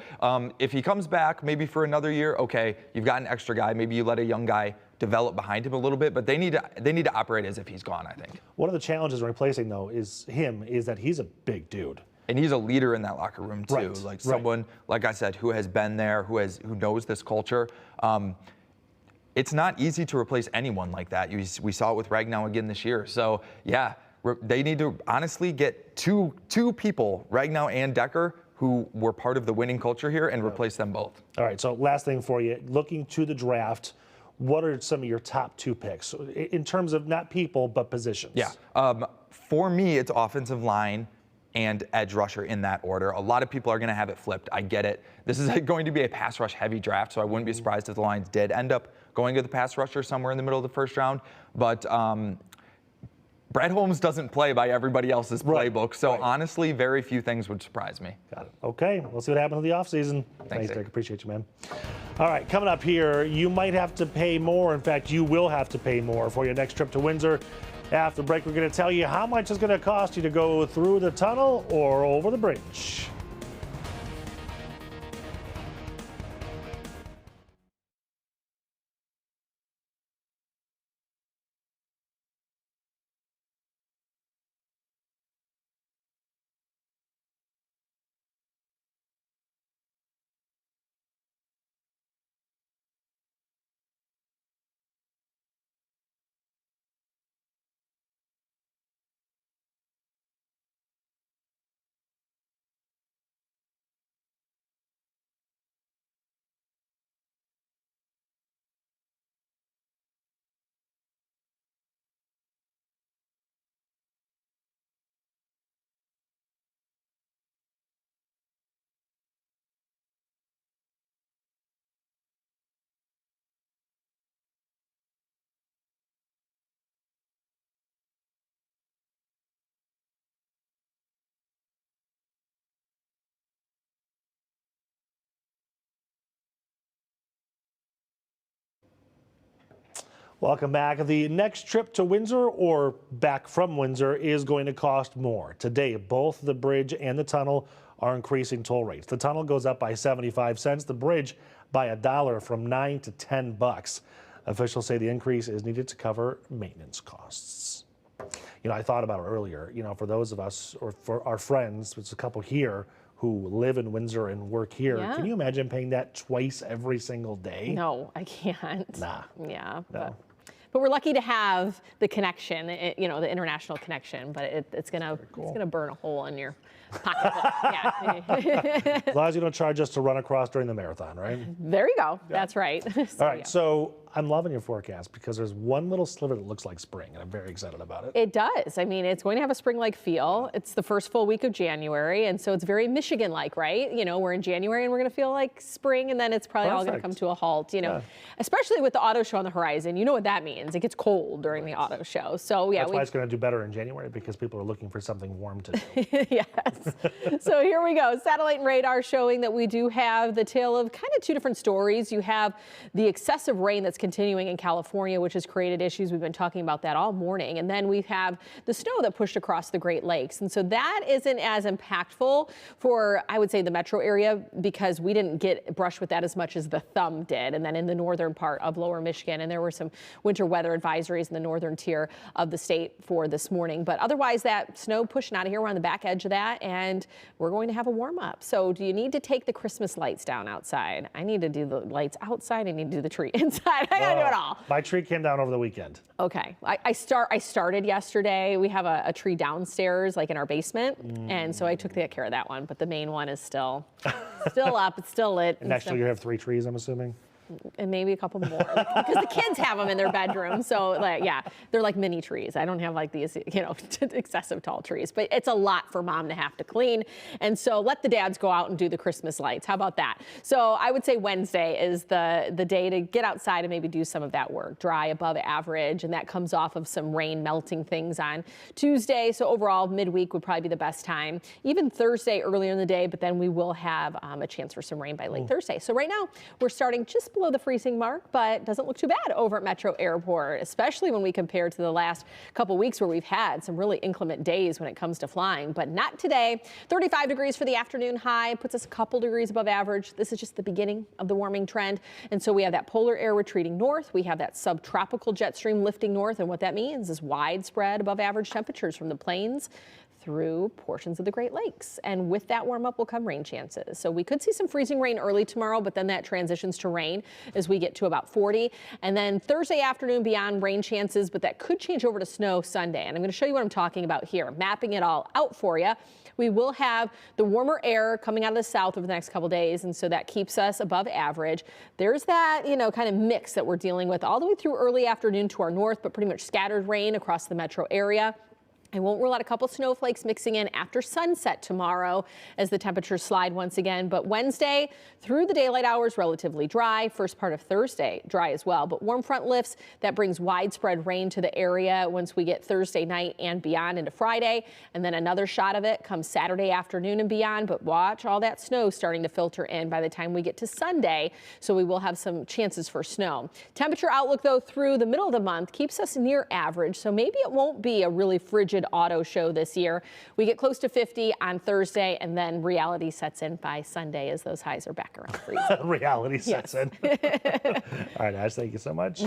if he comes back maybe for another year, okay, you've got an extra guy. Maybe you let a young guy develop behind him a little bit, but they need to operate as if he's gone, I think. One of the challenges in replacing, though, is that he's a big dude. And he's a leader in that locker room, too. Right. Like someone, like I said, who has been there, who knows this culture. It's not easy to replace anyone like that. We saw it with Ragnow again this year. So, yeah. They need to honestly get two people, Ragnow and Decker, who were part of the winning culture here, and replace them both. All right, so last thing for you, looking to the draft, what are some of your top 2 picks in terms of not people, but positions? Yeah, for me, it's offensive line and edge rusher in that order. A lot of people are going to have it flipped. I get it. This is going to be a pass rush heavy draft, so I wouldn't be surprised if the Lions did end up going to the pass rusher somewhere in the middle of the first round. But Brad Holmes doesn't play by everybody else's playbook, so honestly, very few things would surprise me. Got it. Okay, we'll see what happens in the offseason. Thanks, Dick. Appreciate you, man. All right, coming up here, you might have to pay more. In fact, you will have to pay more for your next trip to Windsor. After the break, we're going to tell you how much it's going to cost you to go through the tunnel or over the bridge. Welcome back. The next trip to Windsor or back from Windsor is going to cost more. Today, both the bridge and the tunnel are increasing toll rates. The tunnel goes up by 75 cents, the bridge by $1 from $9 to $10. Officials say the increase is needed to cover maintenance costs. You know, I thought about it earlier, you know, for those of us or for our friends, there's a couple here who live in Windsor and work here. Yeah. Can you imagine paying that twice every single day? No, I can't. Nah. Yeah. No. But we're lucky to have the connection, you know, the international connection, but it's gonna burn a hole in your pocketbook. Yeah. As long as you don't charge us to run across during the marathon, right? There you go. Yeah. That's right. All right, so I'm loving your forecast because there's one little sliver that looks like spring, and I'm very excited about it. It does. I mean, it's going to have a spring-like feel. It's the first full week of January, and so it's very Michigan-like, right? You know, we're in January and we're going to feel like spring, and then it's probably all going to come to a halt, you know, especially with the auto show on the horizon. You know what that means. It gets cold during the auto show. So, yeah. That's why it's going to do better in January, because people are looking for something warm to do. Yes. So here we go. Satellite and radar showing that we do have the tale of kind of two different stories. You have the excessive rain that's continuing in California, which has created issues. We've been talking about that all morning. And then we have the snow that pushed across the Great Lakes. And so that isn't as impactful for, I would say, the metro area, because we didn't get brushed with that as much as the thumb did. And then in the northern part of lower Michigan, and there were some winter weather advisories in the northern tier of the state for this morning. But otherwise, that snow pushing out of here. We're on the back edge of that, and we're going to have a warm up. So do you need to take the Christmas lights down outside? I need to do the lights outside. I need to do the tree inside. I gotta do it all. My tree came down over the weekend. Okay. I started yesterday. We have a tree downstairs, like in our basement. And so I took care of that one. But the main one is still up. It's still lit. And next year you have 3 trees, I'm assuming? And maybe a couple more, because the kids have them in their bedroom. So, like, yeah, they're like mini trees. I don't have like these, you know, excessive tall trees, but it's a lot for mom to have to clean. And so let the dads go out and do the Christmas lights. How about that? So I would say Wednesday is the day to get outside and maybe do some of that work. Dry above average, and that comes off of some rain melting things on Tuesday. So overall, midweek would probably be the best time. Even Thursday earlier in the day, but then we will have a chance for some rain by late Thursday. So right now we're starting just below the freezing mark, but doesn't look too bad over at Metro Airport, especially when we compare to the last couple weeks where we've had some really inclement days when it comes to flying, but not today. 35 degrees for the afternoon high, puts us a couple degrees above average. This is just the beginning of the warming trend. And so we have that polar air retreating north. We have that subtropical jet stream lifting north. And what that means is widespread above average temperatures from the plains through portions of the Great Lakes. And with that warm up will come rain chances. So we could see some freezing rain early tomorrow, but then that transitions to rain as we get to about 40. And then Thursday afternoon beyond rain chances, but that could change over to snow Sunday. And I'm going to show you what I'm talking about here, mapping it all out for you. We will have the warmer air coming out of the south over the next couple days, and so that keeps us above average. There's that, you know, kind of mix that we're dealing with all the way through early afternoon to our north, but pretty much scattered rain across the metro area. I won't rule out a couple snowflakes mixing in after sunset tomorrow as the temperatures slide once again. But Wednesday through the daylight hours, relatively dry. First part of Thursday, dry as well. But warm front lifts, that brings widespread rain to the area once we get Thursday night and beyond into Friday. And then another shot of it comes Saturday afternoon and beyond. But watch all that snow starting to filter in by the time we get to Sunday. So we will have some chances for snow. Temperature outlook, though, through the middle of the month keeps us near average. So maybe it won't be a really frigid auto show this year. We get close to 50 on Thursday, and then reality sets in by Sunday as those highs are back around freezing. Reality sets in. All right, Ash, thank you so much.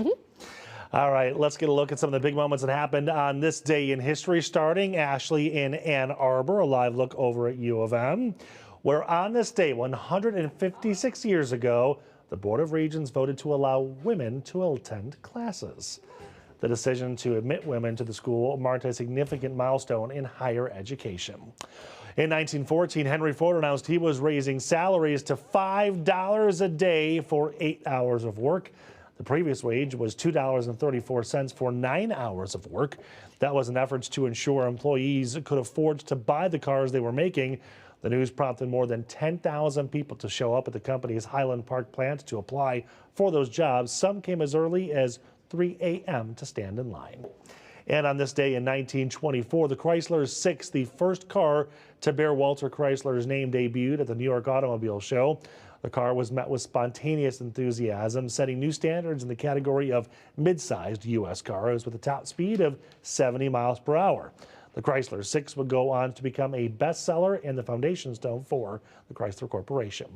All right, let's get a look at some of the big moments that happened on this day in history, starting, Ashley, in Ann Arbor, a live look over at U of M, where on this day, 156 years ago, the Board of Regents voted to allow women to attend classes. The decision to admit women to the school marked a significant milestone in higher education. In 1914, Henry Ford announced he was raising salaries to $5 a day for 8 hours of work. The previous wage was $2.34 for 9 hours of work. That was an effort to ensure employees could afford to buy the cars they were making. The news prompted more than 10,000 people to show up at the company's Highland Park plant to apply for those jobs. Some came as early as 3 a.m. to stand in line. And on this day in 1924, the Chrysler 6, the first car to bear Walter Chrysler's name, debuted at the New York Automobile Show. The car was met with spontaneous enthusiasm, setting new standards in the category of mid-sized U.S. cars with a top speed of 70 miles per hour. The Chrysler 6 would go on to become a bestseller and the foundation stone for the Chrysler Corporation.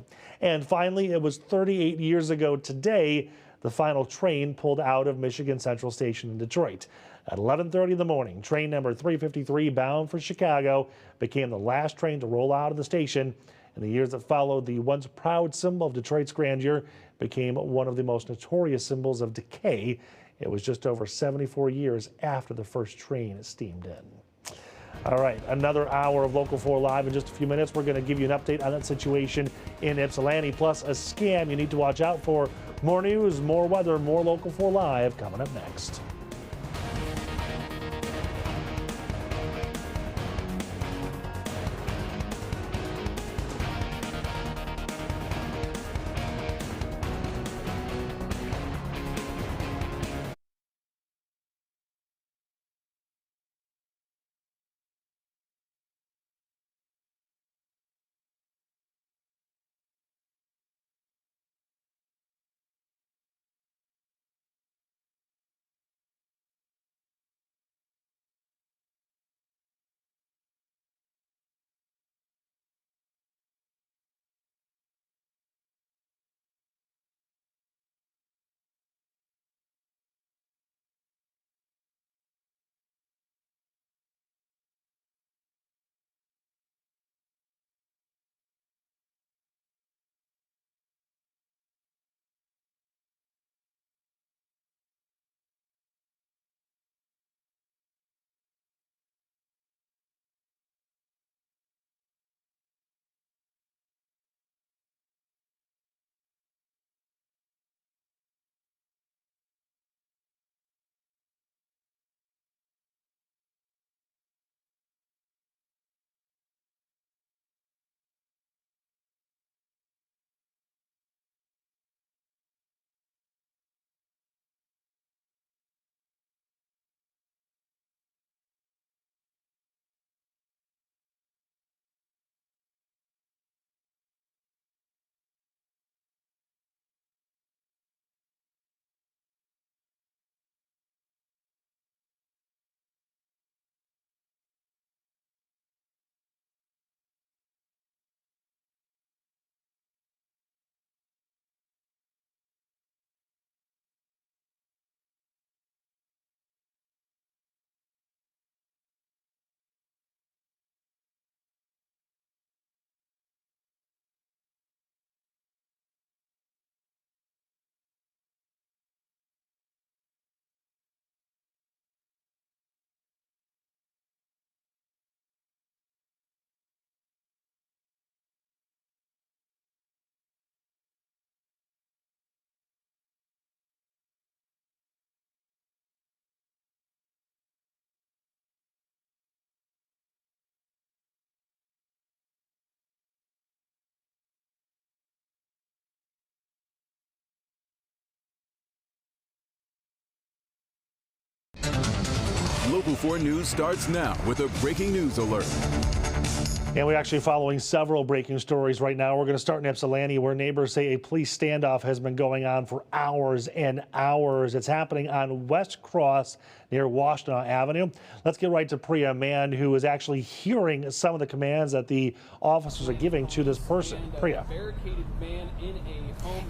And finally, it was 38 years ago today, the final train pulled out of Michigan Central Station in Detroit. At 11:30 in the morning, train number 353 bound for Chicago became the last train to roll out of the station. In the years that followed, the once proud symbol of Detroit's grandeur became one of the most notorious symbols of decay. It was just over 74 years after the first train steamed in. All right, another hour of Local 4 Live in just a few minutes. We're going to give you an update on that situation in Ypsilanti, plus a scam you need to watch out for. More news, more weather, more Local 4 Live coming up next. Local 4 News starts now with a breaking news alert. And we're actually following several breaking stories right now. We're going to start in Ypsilanti, where neighbors say a police standoff has been going on for hours and hours. It's happening on West Cross near Washtenaw Avenue. Let's get right to Priya, a man who is actually hearing some of the commands that the officers are giving to this person. Priya.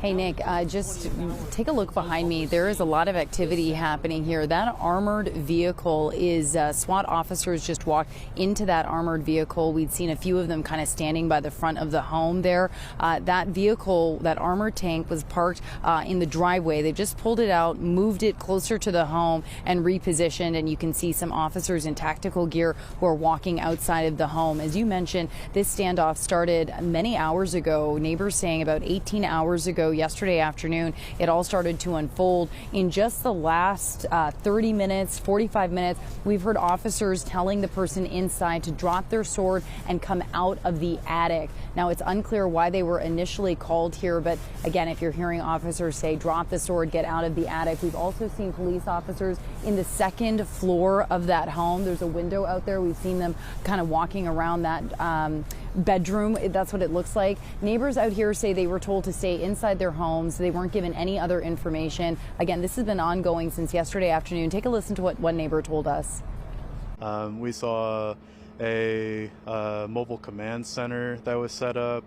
Hey, Nick, just take a look behind me. There is a lot of activity happening here. That armored vehicle is SWAT officers just walked into that armored vehicle. We'd seen a few of them kind of standing by the front of the home there. That vehicle, that armored tank, was parked in the driveway. They've just pulled it out, moved it closer to the home, and repositioned. And you can see some officers in tactical gear who are walking outside of the home. As you mentioned, this standoff started many hours ago. Neighbors saying about 18 hours ago yesterday afternoon, it all started to unfold. In just the last 30 minutes, 45 minutes, we've heard officers telling the person inside to drop their sword and and come out of the attic. Now, it's unclear why they were initially called here, but again, if you're hearing officers say, drop the sword, get out of the attic, we've also seen police officers in the second floor of that home. There's a window out there. We've seen them kind of walking around that bedroom. That's what it looks like. Neighbors out here say they were told to stay inside their homes. They weren't given any other information. Again, this has been ongoing since yesterday afternoon. Take a listen to what one neighbor told us. We saw a mobile command center that was set up.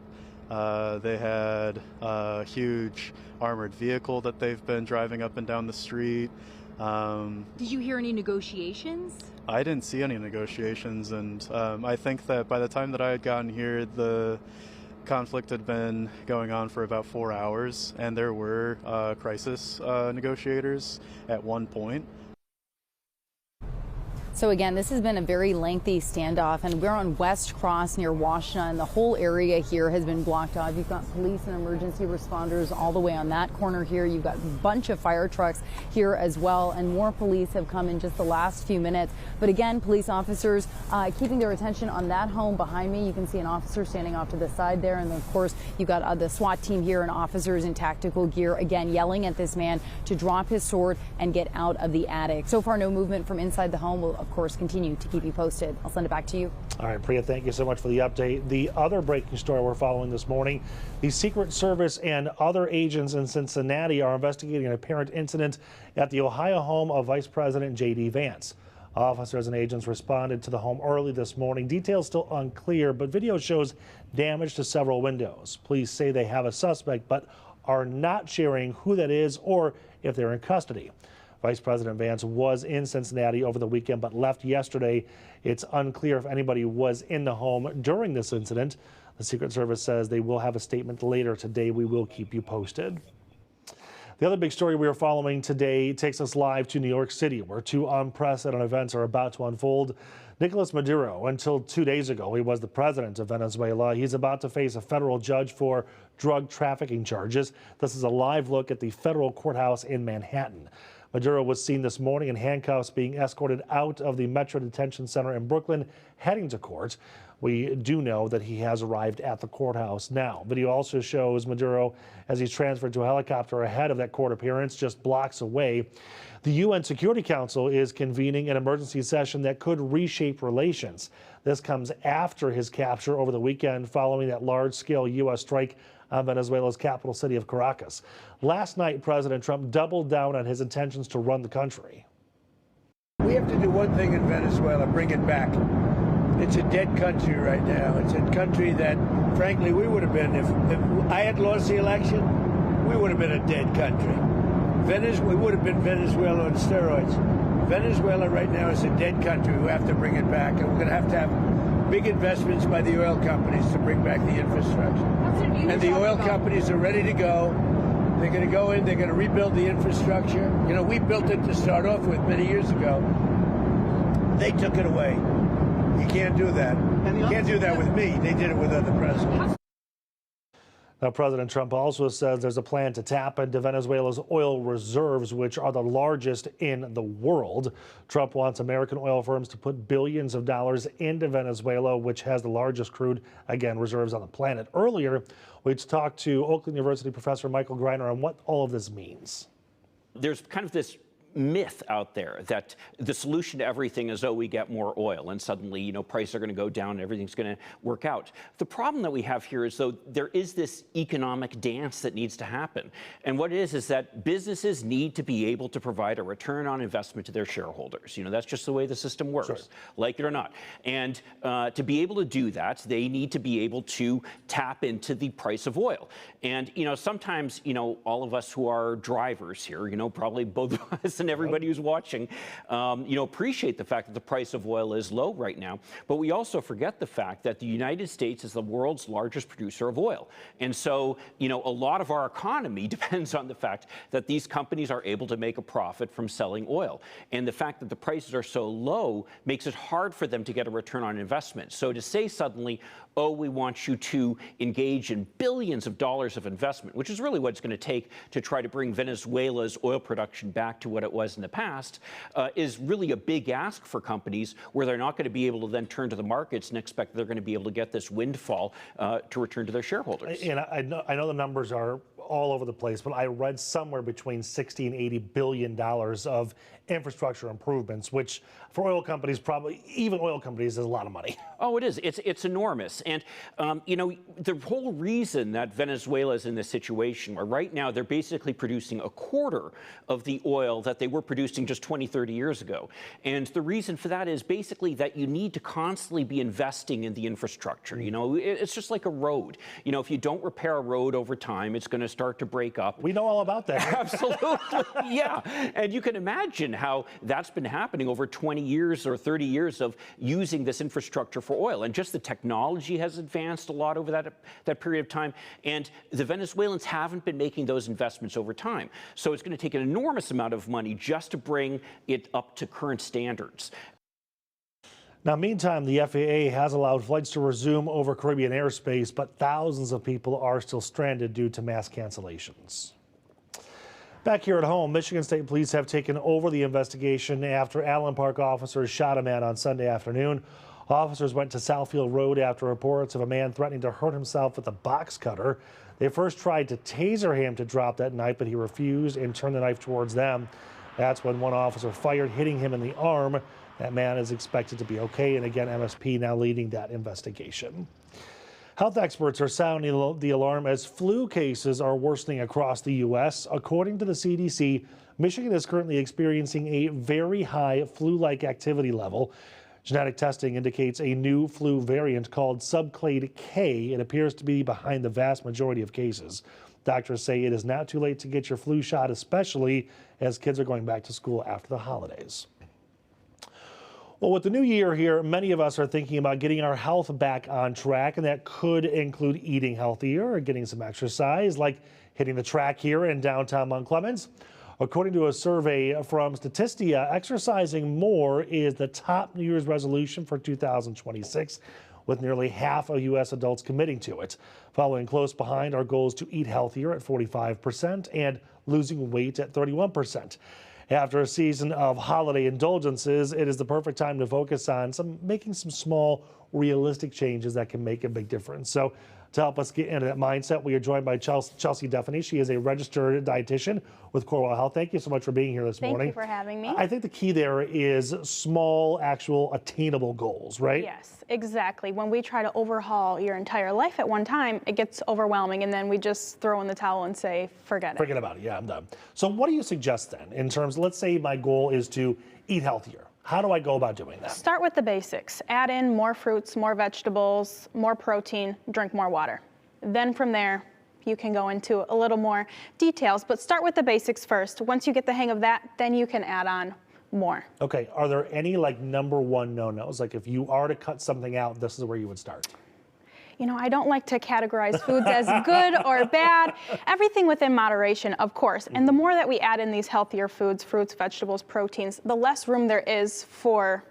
They had a huge armored vehicle that they've been driving up and down the street. Did you hear any negotiations? I didn't see any negotiations, and I think that by the time that I had gotten here, the conflict had been going on for about 4 hours, and there were crisis negotiators at one point. So again, this has been a very lengthy standoff, and we're on West Cross near Washtenaw, and the whole area here has been blocked off. You've got police and emergency responders all the way on that corner here. You've got a bunch of fire trucks here as well, and more police have come in just the last few minutes. But again, police officers keeping their attention on that home behind me. You can see an officer standing off to the side there, and of course, you've got the SWAT team here and officers in tactical gear, again, yelling at this man to drop his sword and get out of the attic. So far, no movement from inside the home. We'll, of course, continue to keep you posted. I'll send it back to you. All right, Priya, thank you so much for the update. The other breaking story we're following this morning, the Secret Service and other agents in Cincinnati are investigating an apparent incident at the Ohio home of Vice President J.D. Vance. Officers and agents responded to the home early this morning. Details still unclear, but video shows damage to several windows. Police say they have a suspect, but are not sharing who that is or if they're in custody. Vice President Vance was in Cincinnati over the weekend but left yesterday. It's unclear if anybody was in the home during this incident. The Secret Service says they will have a statement later today. We will keep you posted. The other big story we are following today takes us live to New York City, where two unprecedented events are about to unfold. Nicolas Maduro, until 2 days ago, he was the president of Venezuela. He's about to face a federal judge for drug trafficking charges. This is a live look at the federal courthouse in Manhattan. Maduro was seen this morning in handcuffs being escorted out of the Metro Detention Center in Brooklyn, heading to court. We do know that he has arrived at the courthouse now. Video also shows Maduro as he's transferred to a helicopter ahead of that court appearance just blocks away. The UN Security Council is convening an emergency session that could reshape relations. This comes after his capture over the weekend following that large-scale U.S. strike on Venezuela's capital city of Caracas. Last night, President Trump doubled down on his intentions to run the country. We have to do one thing in Venezuela, bring it back. It's a dead country right now. It's a country that, frankly, we would have been, if I had lost the election, we would have been a dead country. We would have been Venezuela on steroids. Venezuela right now is a dead country. We have to bring it back, and we're going to have big investments by the oil companies to bring back the infrastructure. And the oil companies are ready to go. They're going to go in, they're going to rebuild the infrastructure. You know, we built it to start off with many years ago. They took it away. You can't do that. You can't do that with me. They did it with other presidents. Now, President Trump also says there's a plan to tap into Venezuela's oil reserves, which are the largest in the world. Trump wants American oil firms to put billions of dollars into Venezuela, which has the largest crude, again, reserves on the planet. Earlier, we talked to Oakland University professor Michael Greiner on what all of this means. There's kind of this myth out there that the solution to everything is, oh, we get more oil and suddenly, you know, prices are going to go down and everything's going to work out. The problem that we have here is, though, there is this economic dance that needs to happen. And what it is that businesses need to be able to provide a return on investment to their shareholders. You know, that's just the way the system works, sure, like it or not. And to be able to do that, they need to be able to tap into the price of oil. And, you know, sometimes, you know, all of us who are drivers here, you know, probably both of us and everybody who's watching, you know, appreciate the fact that the price of oil is low right now. But we also forget the fact that the United States is the world's largest producer of oil. And so, you know, a lot of our economy depends on the fact that these companies are able to make a profit from selling oil. And the fact that the prices are so low makes it hard for them to get a return on investment. So to say suddenly, oh, we want you to engage in billions of dollars of investment, which is really what it's going to take to try to bring Venezuela's oil production back to what it it was in the past is really a big ask for companies where they're not going to be able to then turn to the markets and expect they're going to be able to get this windfall to return to their shareholders. And I know the numbers are all over the place, but I read somewhere between 60 and 80 billion dollars of infrastructure improvements, which for oil companies, probably even oil companies, is a lot of money. Oh, it is. It's enormous. And, you know, the whole reason that Venezuela is in this situation where right now they're basically producing a quarter of the oil that they were producing just 20, 30 years ago. And the reason for that is basically that you need to constantly be investing in the infrastructure. You know, it's just like a road. You know, if you don't repair a road over time, it's going to start to break up. We know all about that. Absolutely. Yeah. And you can imagine how that's been happening over 20 years or 30 years of using this infrastructure for oil. And just the technology has advanced a lot over that period of time. And the Venezuelans haven't been making those investments over time. So it's going to take an enormous amount of money just to bring it up to current standards. Now, meantime, the FAA has allowed flights to resume over Caribbean airspace, but thousands of people are still stranded due to mass cancellations. Back here at home, Michigan State Police have taken over the investigation after Allen Park officers shot a man on Sunday afternoon. Officers went to Southfield Road after reports of a man threatening to hurt himself with a box cutter. They first tried to taser him to drop that knife, but he refused and turned the knife towards them. That's when one officer fired, hitting him in the arm. That man is expected to be okay, and again, MSP now leading that investigation. Health experts are sounding the alarm as flu cases are worsening across the U.S. According to the CDC, Michigan is currently experiencing a very high flu-like activity level. Genetic testing indicates a new flu variant called subclade K. It appears to be behind the vast majority of cases. Doctors say it is not too late to get your flu shot, especially as kids are going back to school after the holidays. Well, with the new year here, many of us are thinking about getting our health back on track, and that could include eating healthier or getting some exercise, like hitting the track here in downtown Mount Clemens. According to a survey from Statistia, exercising more is the top New Year's resolution for 2026, with nearly half of U.S. adults committing to it. Following close behind are goals to eat healthier at 45% and losing weight at 31%. After a season of holiday indulgences, it is the perfect time to focus on making some small, realistic changes that can make a big difference. So to help us get into that mindset, we are joined by Chelsea Duffany. She is a registered dietitian with Corewell Health. Thank you so much for being here this morning. Thank you for having me. I think the key there is small, actual, attainable goals, right? Yes, exactly. When we try to overhaul your entire life at one time, it gets overwhelming, and then we just throw in the towel and say, forget it. Forget about it. Yeah, I'm done. So what do you suggest then in terms, let's say my goal is to eat healthier. How do I go about doing that? Start with the basics. Add in more fruits, more vegetables, more protein, drink more water. Then from there, you can go into a little more details, but start with the basics first. Once you get the hang of that, then you can add on more. Okay, are there any like number one no-nos? Like if you are to cut something out, this is where you would start. You know, I don't like to categorize foods as good or bad. Everything within moderation, of course. And the more that we add in these healthier foods, fruits, vegetables, proteins, the less room there is for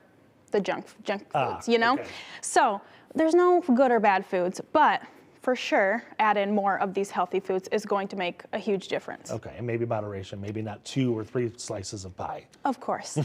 the junk foods, you know? Okay. So there's no good or bad foods, but for sure, add in more of these healthy foods is going to make a huge difference. Okay, and maybe moderation, maybe not 2 or 3 slices of pie. Of course.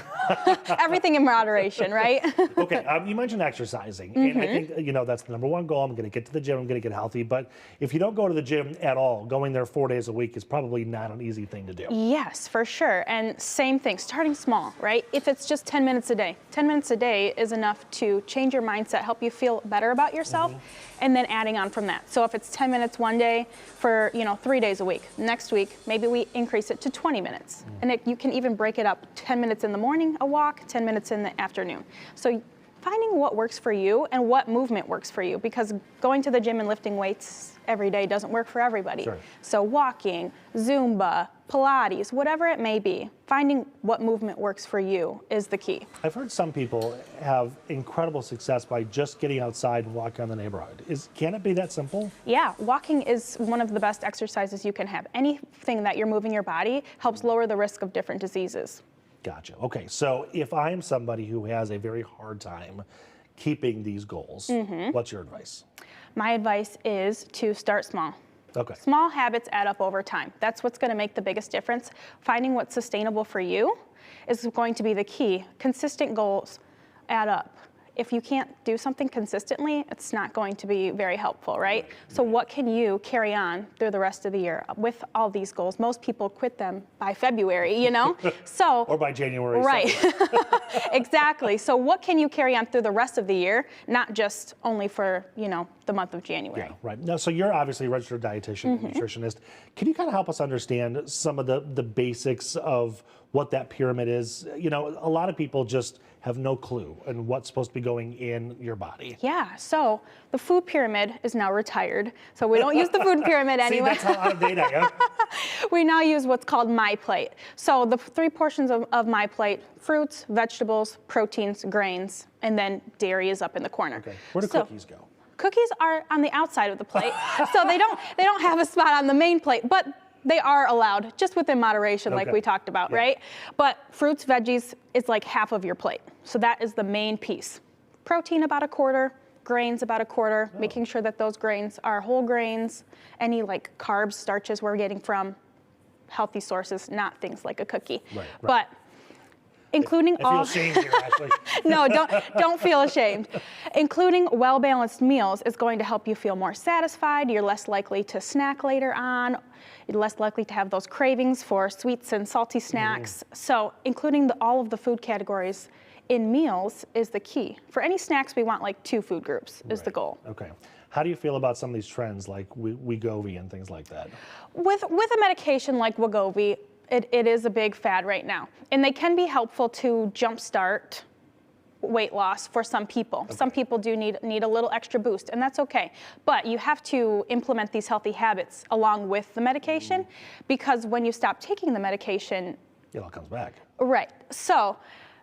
Everything in moderation, right? Okay, you mentioned exercising, and I think, you know, that's the number one goal. I'm going to get to the gym, I'm going to get healthy, but if you don't go to the gym at all, going there 4 days a week is probably not an easy thing to do. Yes, for sure, and same thing, starting small, right? If it's just 10 minutes a day, 10 minutes a day is enough to change your mindset, help you feel better about yourself, and then adding on from that. So if it's 10 minutes one day for, 3 days a week, next week, maybe we increase it to 20 minutes. And you can even break it up 10 minutes in the morning, a walk, 10 minutes in the afternoon. So finding what works for you and what movement works for you, because going to the gym and lifting weights every day doesn't work for everybody. Sure. So walking, Zumba, Pilates, whatever it may be, finding what movement works for you is the key. I've heard some people have incredible success by just getting outside and walking around the neighborhood. Can it be that simple? Yeah, walking is one of the best exercises you can have. Anything that you're moving your body helps lower the risk of different diseases. Gotcha. Okay, so if I'm somebody who has a very hard time keeping these goals, what's your advice? My advice is to start small. Okay. Small habits add up over time. That's what's going to make the biggest difference. Finding what's sustainable for you is going to be the key. Consistent goals add up. If you can't do something consistently, it's not going to be very helpful, right? So what can you carry on through the rest of the year with all these goals? Most people quit them by February, you know? So or by January. Right. Exactly. So what can you carry on through the rest of the year, not just only for, you know, the month of January? Yeah, right. Now, so you're obviously a registered dietitian, nutritionist. Can you kind of help us understand some of the basics of what that pyramid is? You know, a lot of people just have no clue on what's supposed to be going in your body. Yeah, so the food pyramid is now retired. So we don't use the food pyramid anymore. See, that's how out of date I am. We now use what's called My Plate. So the 3 portions of My Plate: fruits, vegetables, proteins, grains, and then dairy is up in the corner. Okay. Where do cookies go? Cookies are on the outside of the plate, so they don't have a spot on the main plate, but they are allowed, just within moderation, like we talked about, right? But fruits, veggies is like half of your plate. So that is the main piece. Protein about a quarter, grains about a quarter, making sure that those grains are whole grains, any like carbs, starches we're getting from healthy sources, not things like a cookie. Right. But including all. I feel ashamed here, Ashley. No, don't feel ashamed. Including well-balanced meals is going to help you feel more satisfied. You're less likely to snack later on. You're less likely to have those cravings for sweets and salty snacks. So including all of the food categories in meals is the key. For any snacks, we want like 2 food groups is the goal. Okay. How do you feel about some of these trends like Wegovy and things like that? With a medication like Wegovy, it is a big fad right now. And they can be helpful to jumpstart weight loss for some people. Okay. Some people do need a little extra boost, and that's okay. But you have to implement these healthy habits along with the medication, because when you stop taking the medication, it all comes back. Right. So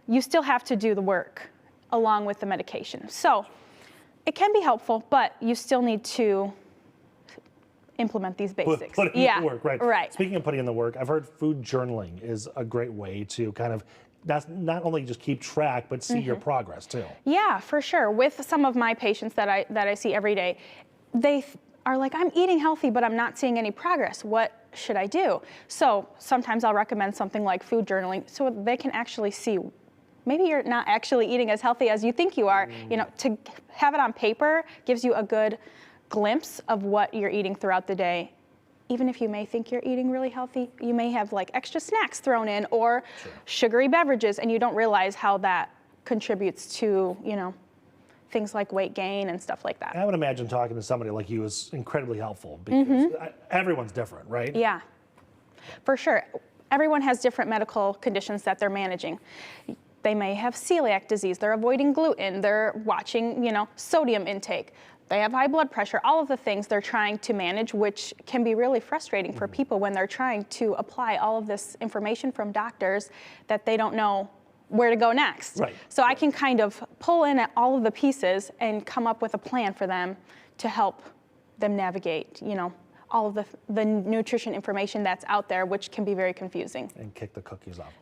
you still have to do the work along with the medication. So it can be helpful, but you still need to implement these basics. Put in the work, right? Right. Speaking of putting in the work, I've heard food journaling is a great way to kind of not only just keep track, but see your progress too. Yeah, for sure. With some of my patients that I see every day, they are like, I'm eating healthy, but I'm not seeing any progress. What should I do? So sometimes I'll recommend something like food journaling so they can actually see maybe you're not actually eating as healthy as you think you are. You know, to have it on paper gives you a good glimpse of what you're eating throughout the day. Even if you may think you're eating really healthy, you may have like extra snacks thrown in or sugary beverages, and you don't realize how that contributes to, you know, things like weight gain and stuff like that. I would imagine talking to somebody like you is incredibly helpful because everyone's different, right? Yeah, for sure. Everyone has different medical conditions that they're managing. They may have celiac disease, they're avoiding gluten, they're watching, you know, sodium intake. They have high blood pressure, all of the things they're trying to manage, which can be really frustrating for people when they're trying to apply all of this information from doctors that they don't know where to go next. Right. So I can kind of pull in at all of the pieces and come up with a plan for them to help them navigate, you know, all of the nutrition information that's out there, which can be very confusing. And kick the cookies off.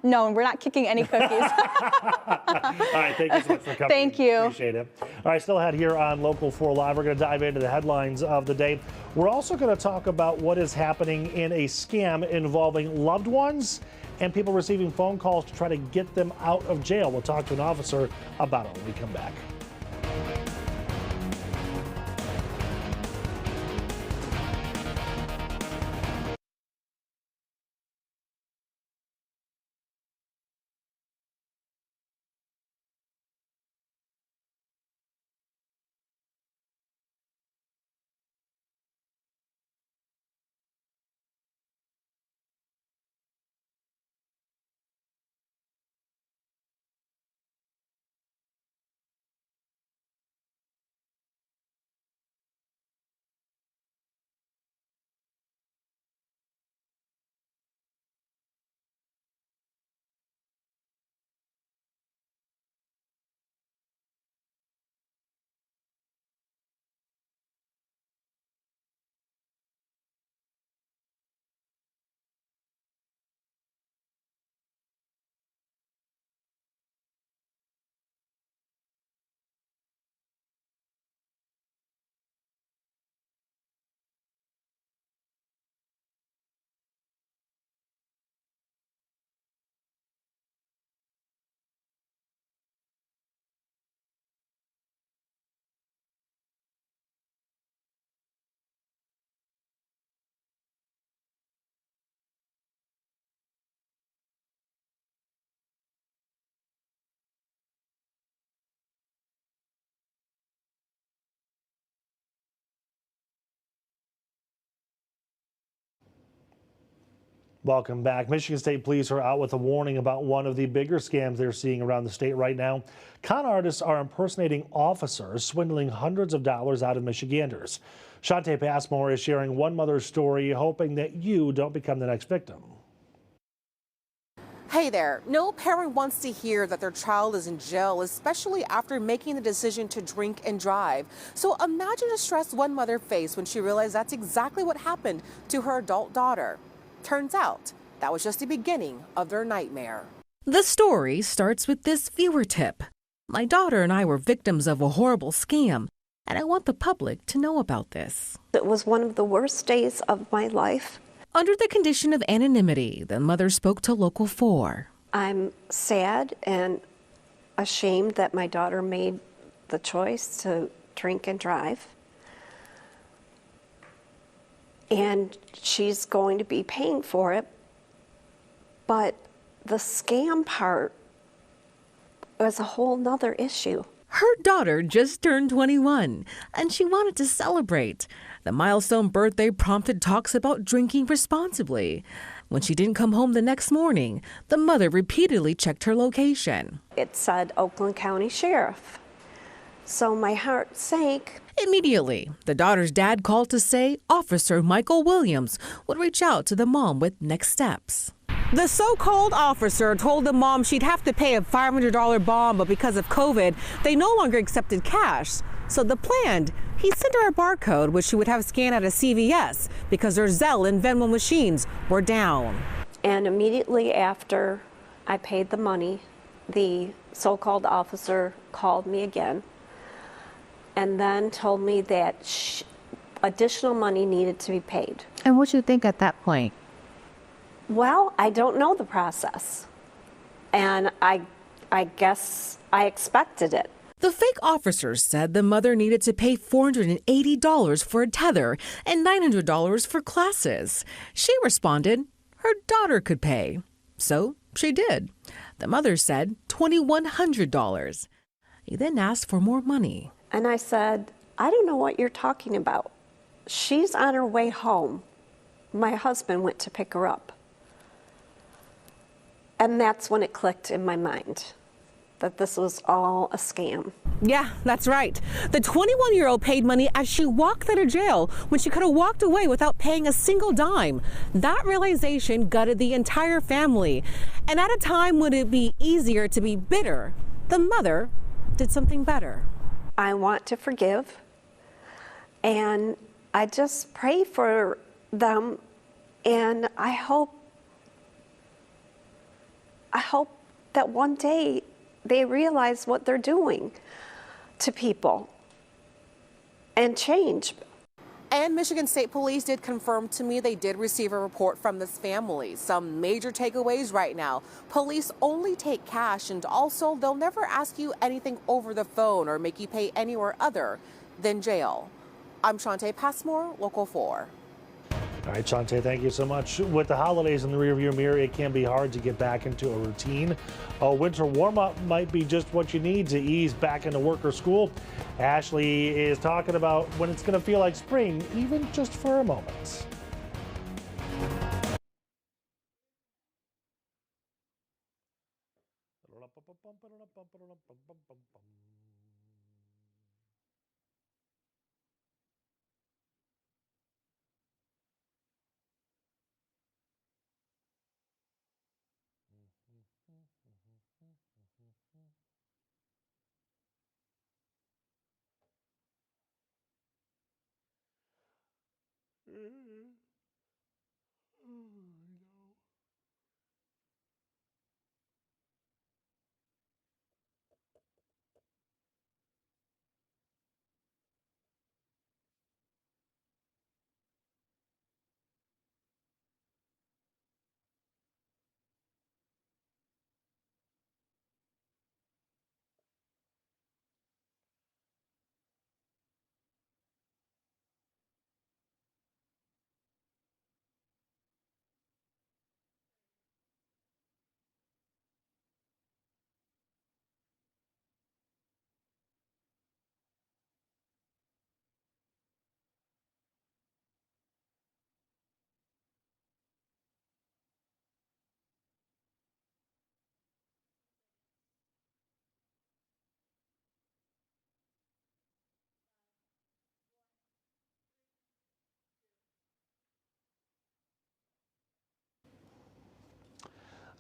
No, we're not kicking any cookies. All right, thank you so much for coming. Thank you. Appreciate it. All right, still ahead here on Local 4 Live. We're going to dive into the headlines of the day. We're also going to talk about what is happening in a scam involving loved ones and people receiving phone calls to try to get them out of jail. We'll talk to an officer about it when we come back. Welcome back. Michigan State Police are out with a warning about one of the bigger scams they're seeing around the state right now. Con artists are impersonating officers, swindling hundreds of dollars out of Michiganders. Shantae Passmore is sharing one mother's story, hoping that you don't become the next victim. Hey there, no parent wants to hear that their child is in jail, especially after making the decision to drink and drive. So imagine the stress one mother faced when she realized that's exactly what happened to her adult daughter. Turns out that was just the beginning of their nightmare. The story starts with this viewer tip. My daughter and I were victims of a horrible scam, and I want the public to know about this. It was one of the worst days of my life. Under the condition of anonymity, the mother spoke to Local 4. I'm sad and ashamed that my daughter made the choice to drink and drive. And she's going to be paying for it. But the scam part was a whole nother issue. Her daughter just turned 21, and she wanted to celebrate. The milestone birthday prompted talks about drinking responsibly. When she didn't come home the next morning, the mother repeatedly checked her location. It said Oakland County Sheriff. So my heart sank. Immediately, the daughter's dad called to say Officer Michael Williams would reach out to the mom with next steps. The so-called officer told the mom she'd have to pay a $500 bond, but because of COVID, they no longer accepted cash. So the plan, he sent her a barcode, which she would have scanned at a CVS because her Zelle and Venmo machines were down. And immediately after I paid the money, the so-called officer called me again and then told me that additional money needed to be paid. And what you think at that point? Well, I don't know the process. And I guess I expected it. The fake officers said the mother needed to pay $480 for a tether and $900 for classes. She responded her daughter could pay. So she did. The mother said $2,100. He then asked for more money. And I said, I don't know what you're talking about. She's on her way home. My husband went to pick her up. And that's when it clicked in my mind that this was all a scam. Yeah, that's right. The 21-year-old paid money as she walked out of jail when she could have walked away without paying a single dime. That realization gutted the entire family. And at a time when it'd be easier to be bitter, the mother did something better. I want to forgive, and I just pray for them, and I hope that one day they realize what they're doing to people and change. And Michigan State Police did confirm to me they did receive a report from this family. Some major takeaways right now. Police only take cash, and also they'll never ask you anything over the phone or make you pay anywhere other than jail. I'm Shantae Passmore, Local 4. All right, Shantae, thank you so much. With the holidays in the rearview mirror, it can be hard to get back into a routine. A winter warm-up might be just what you need to ease back into work or school. Ashley is talking about when it's going to feel like spring, even just for a moment.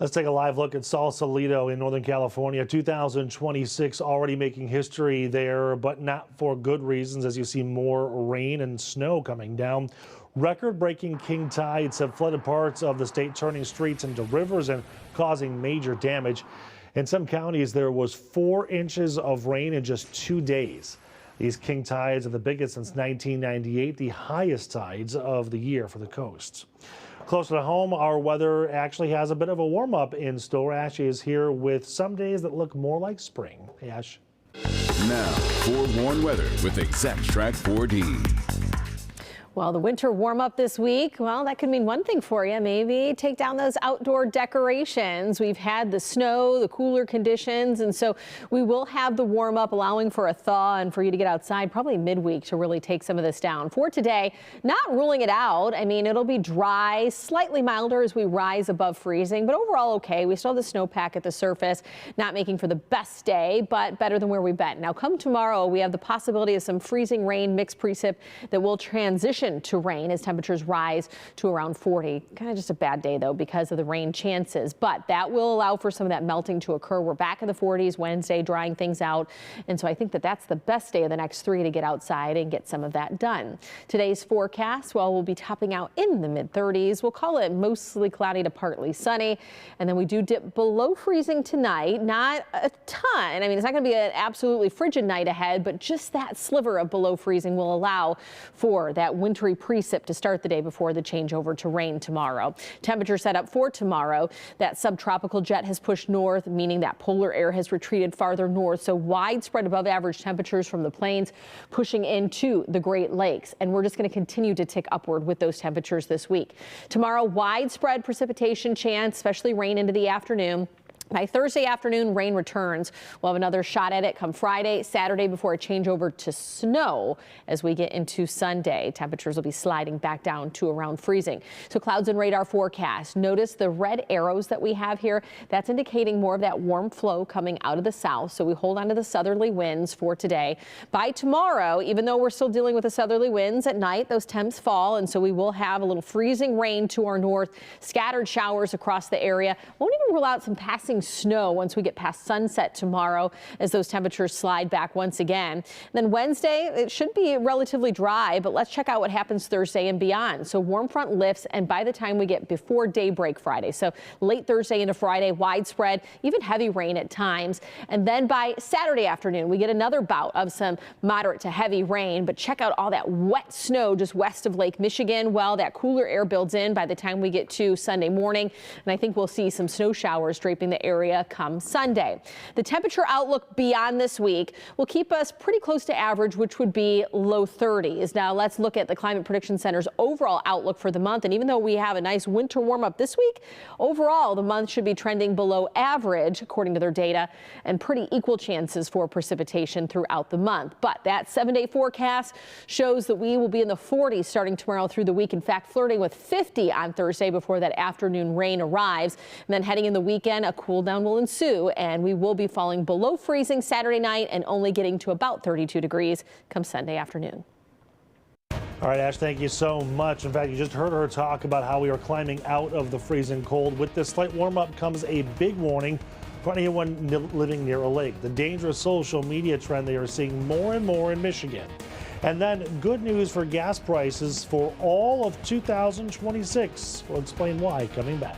Let's take a live look at Sausalito in Northern California. 2026 already making history there, but not for good reasons, as you see more rain and snow coming down. Record-breaking king tides have flooded parts of the state, turning streets into rivers and causing major damage. In some counties, there was 4 inches of rain in just 2 days. These king tides are the biggest since 1998, the highest tides of the year for the coast. Closer to home, our weather actually has a bit of a warm-up in store. Ashley is here with some days that look more like spring. Hey, Ash. Now, forewarned weather with Exact Track 4D. Well, the winter warm up this week, well, that could mean one thing for you. Maybe take down those outdoor decorations. We've had the snow, the cooler conditions, and so we will have the warm up, allowing for a thaw and for you to get outside probably midweek to really take some of this down. For today, not ruling it out. I mean, it'll be dry, slightly milder as we rise above freezing, but overall okay. We still have the snowpack at the surface, not making for the best day, but better than where we've been. Now, come tomorrow, we have the possibility of some freezing rain, mixed precip that will transition to rain as temperatures rise to around 40. Kind of just a bad day, though, because of the rain chances, but that will allow for some of that melting to occur. We're back in the 40s Wednesday, drying things out, and so I think that that's the best day of the next 3 to get outside and get some of that done. Today's forecast, well, we'll be topping out in the mid-30s. We'll call it mostly cloudy to partly sunny, and then we do dip below freezing tonight. Not a ton. I mean, it's not going to be an absolutely frigid night ahead, but just that sliver of below freezing will allow for that wintry precip to start the day before the changeover to rain tomorrow. Temperature set up for tomorrow. That subtropical jet has pushed north, meaning that polar air has retreated farther north. So widespread above average temperatures from the plains pushing into the Great Lakes. And we're just going to continue to tick upward with those temperatures this week. Tomorrow, widespread precipitation chance, especially rain into the afternoon. By Thursday afternoon, rain returns. We'll have another shot at it come Friday, Saturday before a changeover to snow as we get into Sunday. Temperatures will be sliding back down to around freezing. So clouds and radar forecast. Notice the red arrows that we have here. That's indicating more of that warm flow coming out of the south. So we hold on to the southerly winds for today. By tomorrow, even though we're still dealing with the southerly winds at night, those temps fall. And so we will have a little freezing rain to our north, scattered showers across the area. Won't even rule out some passing snow once we get past sunset tomorrow as those temperatures slide back once again. Then Wednesday, it should be relatively dry, but let's check out what happens Thursday and beyond. So warm front lifts, and by the time we get before daybreak Friday, so late Thursday into Friday, widespread, even heavy rain at times. And then by Saturday afternoon, we get another bout of some moderate to heavy rain, but check out all that wet snow just west of Lake Michigan. Well, that cooler air builds in by the time we get to Sunday morning, and I think we'll see some snow showers draping the area come Sunday. The temperature outlook beyond this week will keep us pretty close to average, which would be low 30s. Now let's look at the Climate Prediction Center's overall outlook for the month. And even though we have a nice winter warm up this week, overall the month should be trending below average according to their data, and pretty equal chances for precipitation throughout the month. But that 7-day forecast shows that we will be in the 40s starting tomorrow through the week. In fact, flirting with 50 on Thursday before that afternoon rain arrives. And then heading in the weekend, a cool down will ensue, and we will be falling below freezing Saturday night and only getting to about 32 degrees come Sunday afternoon. All right, Ash, thank you so much. In fact, you just heard her talk about how we are climbing out of the freezing cold. With this slight warm-up comes a big warning for anyone living near a lake. The dangerous social media trend they are seeing more and more in Michigan. And then good news for gas prices for all of 2026. We'll explain why coming back.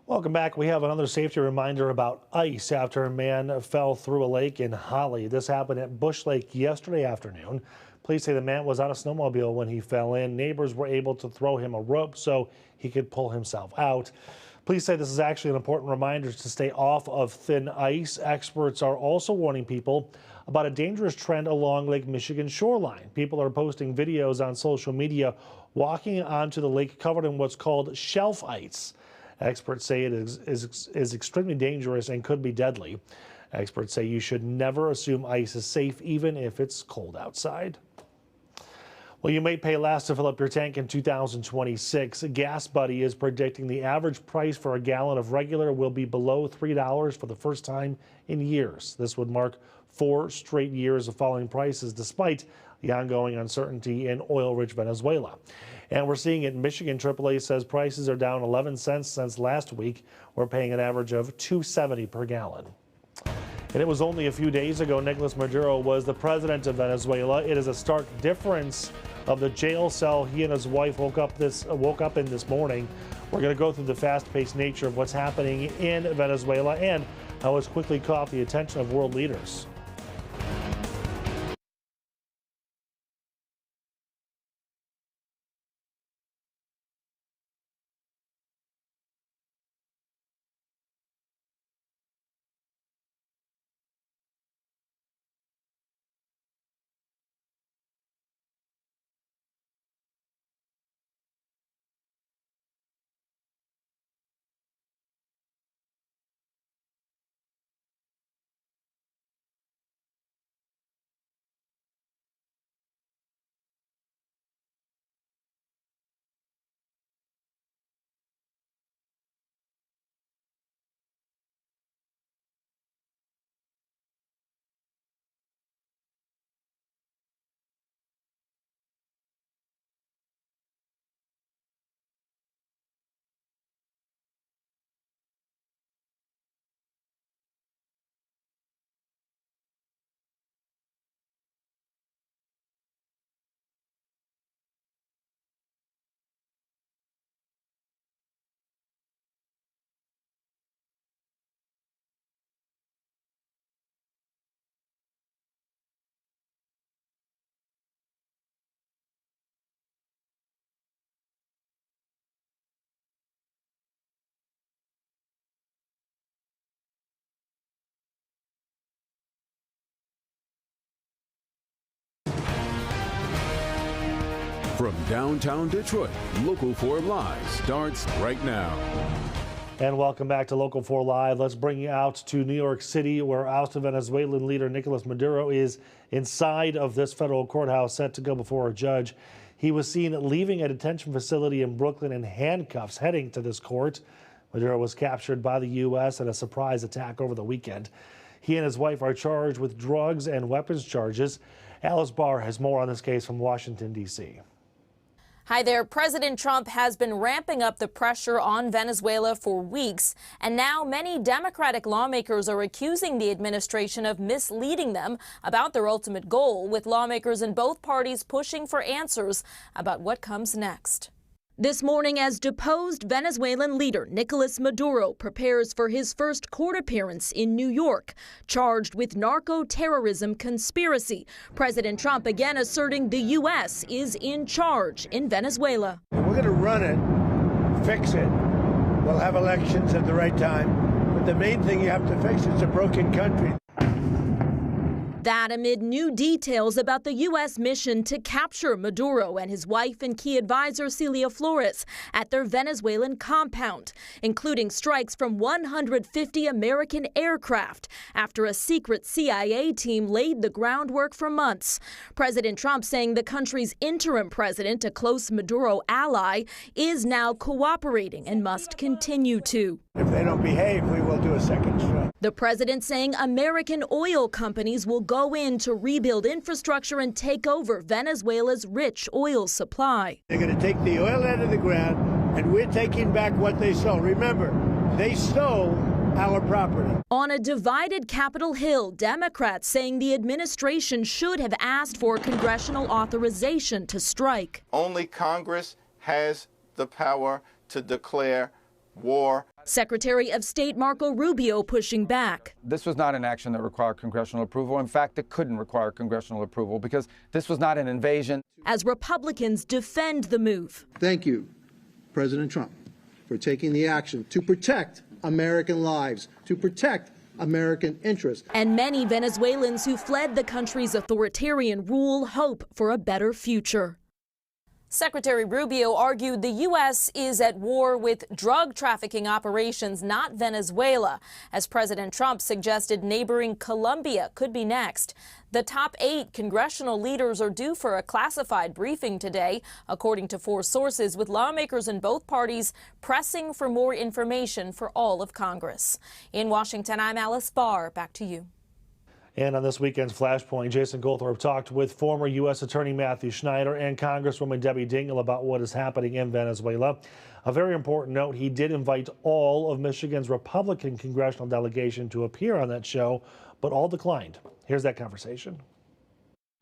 Welcome back. We have another safety reminder about ice after a man fell through a lake in Holly. This happened at Bush Lake yesterday afternoon. Police say the man was on a snowmobile when he fell in. Neighbors were able to throw him a rope so he could pull himself out. Police say this is actually an important reminder to stay off of thin ice. Experts are also warning people about a dangerous trend along Lake Michigan shoreline. People are posting videos on social media walking onto the lake covered in what's called shelf ice. Experts say it is extremely dangerous and could be deadly. Experts say you should never assume ice is safe, even if it's cold outside. Well, you may pay less to fill up your tank in 2026. Gas Buddy is predicting the average price for a gallon of regular will be below $3 for the first time in years. This would mark 4 straight years of falling prices, despite the ongoing uncertainty in oil-rich Venezuela. And we're seeing it in Michigan. AAA says prices are down 11 cents since last week. We're paying an average of $2.70 per gallon. And it was only a few days ago Nicolas Maduro was the president of Venezuela. It is a stark difference of the jail cell he and his wife woke up in this morning. We're going to go through the fast-paced nature of what's happening in Venezuela and how it's quickly caught the attention of world leaders. From downtown Detroit, Local 4 Live starts right now. And welcome back to Local 4 Live. Let's bring you out to New York City, where ousted Venezuelan leader Nicolas Maduro is inside of this federal courthouse set to go before a judge. He was seen leaving a detention facility in Brooklyn in handcuffs heading to this court. Maduro was captured by the U.S. in a surprise attack over the weekend. He and his wife are charged with drugs and weapons charges. Alice Barr has more on this case from Washington, D.C. Hi there. President Trump has been ramping up the pressure on Venezuela for weeks, and now many Democratic lawmakers are accusing the administration of misleading them about their ultimate goal, with lawmakers in both parties pushing for answers about what comes next. This morning, as deposed Venezuelan leader Nicolas Maduro prepares for his first court appearance in New York, charged with narco-terrorism conspiracy, President Trump again asserting the U.S. is in charge in Venezuela. We're going to run it, fix it. We'll have elections at the right time. But the main thing you have to fix is a broken country. That amid new details about the U.S. mission to capture Maduro and his wife and key advisor Celia Flores at their Venezuelan compound, including strikes from 150 American aircraft after a secret CIA team laid the groundwork for months. President Trump saying the country's interim president, a close Maduro ally, is now cooperating and must continue to. If they don't behave, we will do a second strike. The president saying American oil companies will go in to rebuild infrastructure and take over Venezuela's rich oil supply. They're going to take the oil out of the ground, and we're taking back what they stole. Remember, they stole our property. On a divided Capitol Hill, Democrats saying the administration should have asked for congressional authorization to strike. Only Congress has the power to declare war. Secretary of State Marco Rubio pushing back. This was not an action that required congressional approval. In fact, it couldn't require congressional approval because this was not an invasion. As Republicans defend the move. Thank you, President Trump, for taking the action to protect American lives, to protect American interests. And many Venezuelans who fled the country's authoritarian rule hope for a better future. Secretary Rubio argued the U.S. is at war with drug trafficking operations, not Venezuela, as President Trump suggested neighboring Colombia could be next. The top 8 congressional leaders are due for a classified briefing today, according to 4 sources, with lawmakers in both parties pressing for more information for all of Congress. In Washington, I'm Alice Barr. Back to you. And on this weekend's Flashpoint, Jason Goldthorpe talked with former U.S. Attorney Matthew Schneider and Congresswoman Debbie Dingell about what is happening in Venezuela. A very important note, he did invite all of Michigan's Republican congressional delegation to appear on that show, but all declined. Here's that conversation.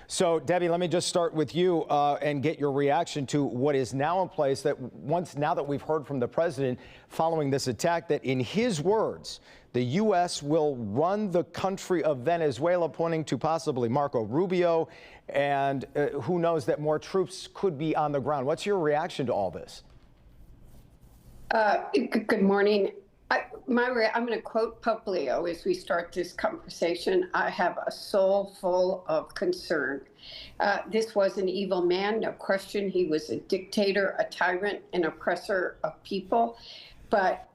So, Debbie, let me just start with you and get your reaction to what is now in place that now that we've heard from the president following this attack, that in his words, the U.S. will run the country of Venezuela, pointing to possibly Marco Rubio, and who knows that more troops could be on the ground. What's your reaction to all this? Good morning. I'm going to quote Poplio as we start this conversation. I have a soul full of concern. This was an evil man, no question. He was a dictator, a tyrant, an oppressor of people. But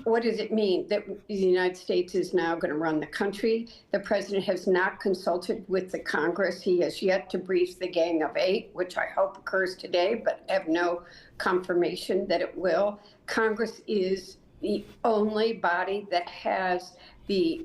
what does it mean that the United States is now going to run the country? The president has not consulted with the Congress. He has yet to brief the Gang of 8, which I hope occurs today, but have no confirmation that it will. Congress is the only body that has the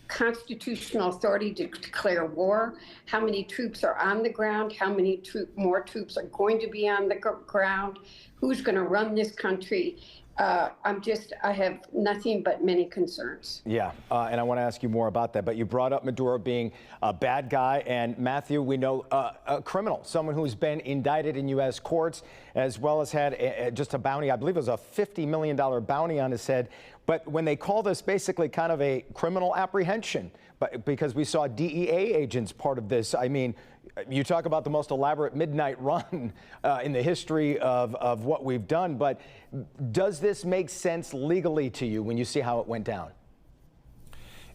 constitutional authority to declare war. How many troops are on the ground? How many more troops are going to be on the ground? Who's going to run this country? I have nothing but many concerns. Yeah, and I want to ask you more about that. But you brought up Maduro being a bad guy, and Matthew, we know a criminal, someone who's been indicted in U.S. courts, as well as had just a bounty. I believe it was a $50 million bounty on his head. But when they call this basically kind of a criminal apprehension, but because we saw DEA agents part of this, I mean, you talk about the most elaborate midnight run in the history of what we've done, but does this make sense legally to you when you see how it went down?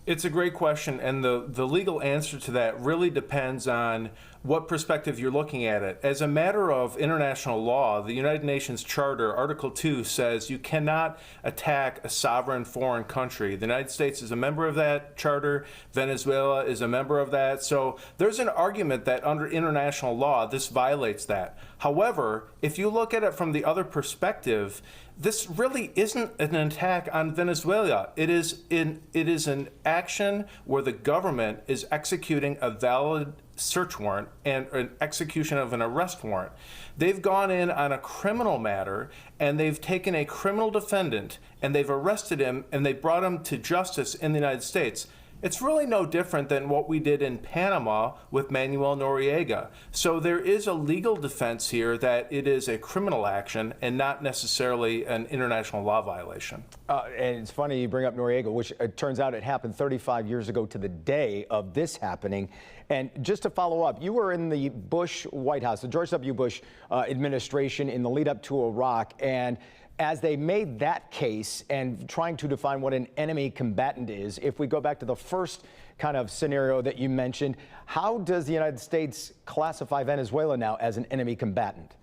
It's a great question, and the legal answer to that really depends on what perspective you're looking at it. As a matter of international law, the United Nations Charter, Article 2, says you cannot attack a sovereign foreign country. The United States is a member of that charter. Venezuela is a member of that. So there's an argument that under international law, this violates that. However, if you look at it from the other perspective, this really isn't an attack on Venezuela. It is an action where the government is executing a valid search warrant and an execution of an arrest warrant. They've gone in on a criminal matter and they've taken a criminal defendant and they've arrested him and they brought him to justice in the United States. It's really no different than what we did in Panama with Manuel Noriega. So there is a legal defense here that it is a criminal action and not necessarily an international law violation. And it's funny you bring up Noriega, which it turns out it happened 35 years ago to the day of this happening. And just to follow up, you were in the Bush White House, the George W. Bush administration in the lead up to Iraq. And as they made that case and trying to define what an enemy combatant is, if we go back to the first kind of scenario that you mentioned, how does the United States classify Venezuela now as an enemy combatant?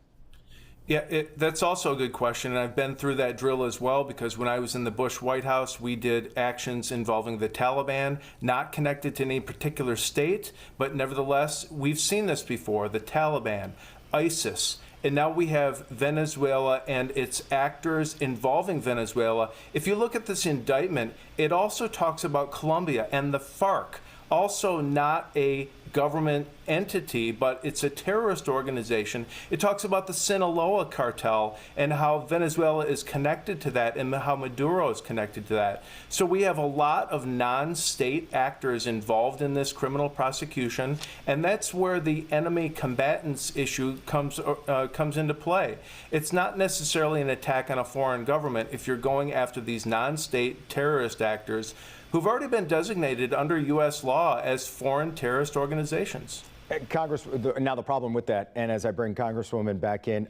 Yeah, that's also a good question, and I've been through that drill as well, because when I was in the Bush White House, we did actions involving the Taliban, not connected to any particular state, but nevertheless, we've seen this before, the Taliban, ISIS, and now we have Venezuela and its actors involving Venezuela. If you look at this indictment, it also talks about Colombia and the FARC, also not a government entity, but it's a terrorist organization. It talks about the Sinaloa cartel and how Venezuela is connected to that and how Maduro is connected to that. So we have a lot of non-state actors involved in this criminal prosecution, and that's where the enemy combatants issue comes into play. It's not necessarily an attack on a foreign government if you're going after these non-state terrorist actors who've already been designated under U.S. law as foreign terrorist organizations. Congress, now the problem with that, and as I bring Congresswoman back in,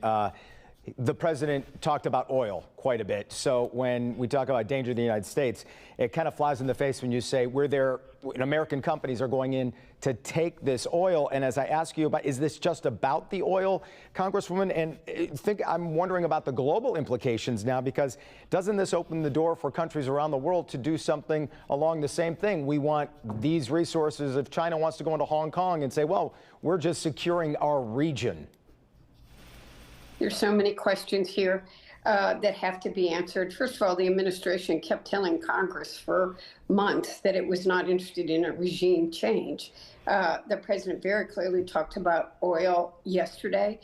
the president talked about oil quite a bit. So when we talk about danger to the United States, it kind of flies in the face when you say American companies are going in to take this oil. And as I ask you about, is this just about the oil, Congresswoman? And I'm wondering about the global implications now, because doesn't this open the door for countries around the world to do something along the same thing? We want these resources. If China wants to go into Hong Kong and say, well, we're just securing our region. There's so many questions here that have to be answered. First of all, the administration kept telling Congress for months that it was not interested in a regime change. The president very clearly talked about oil yesterday.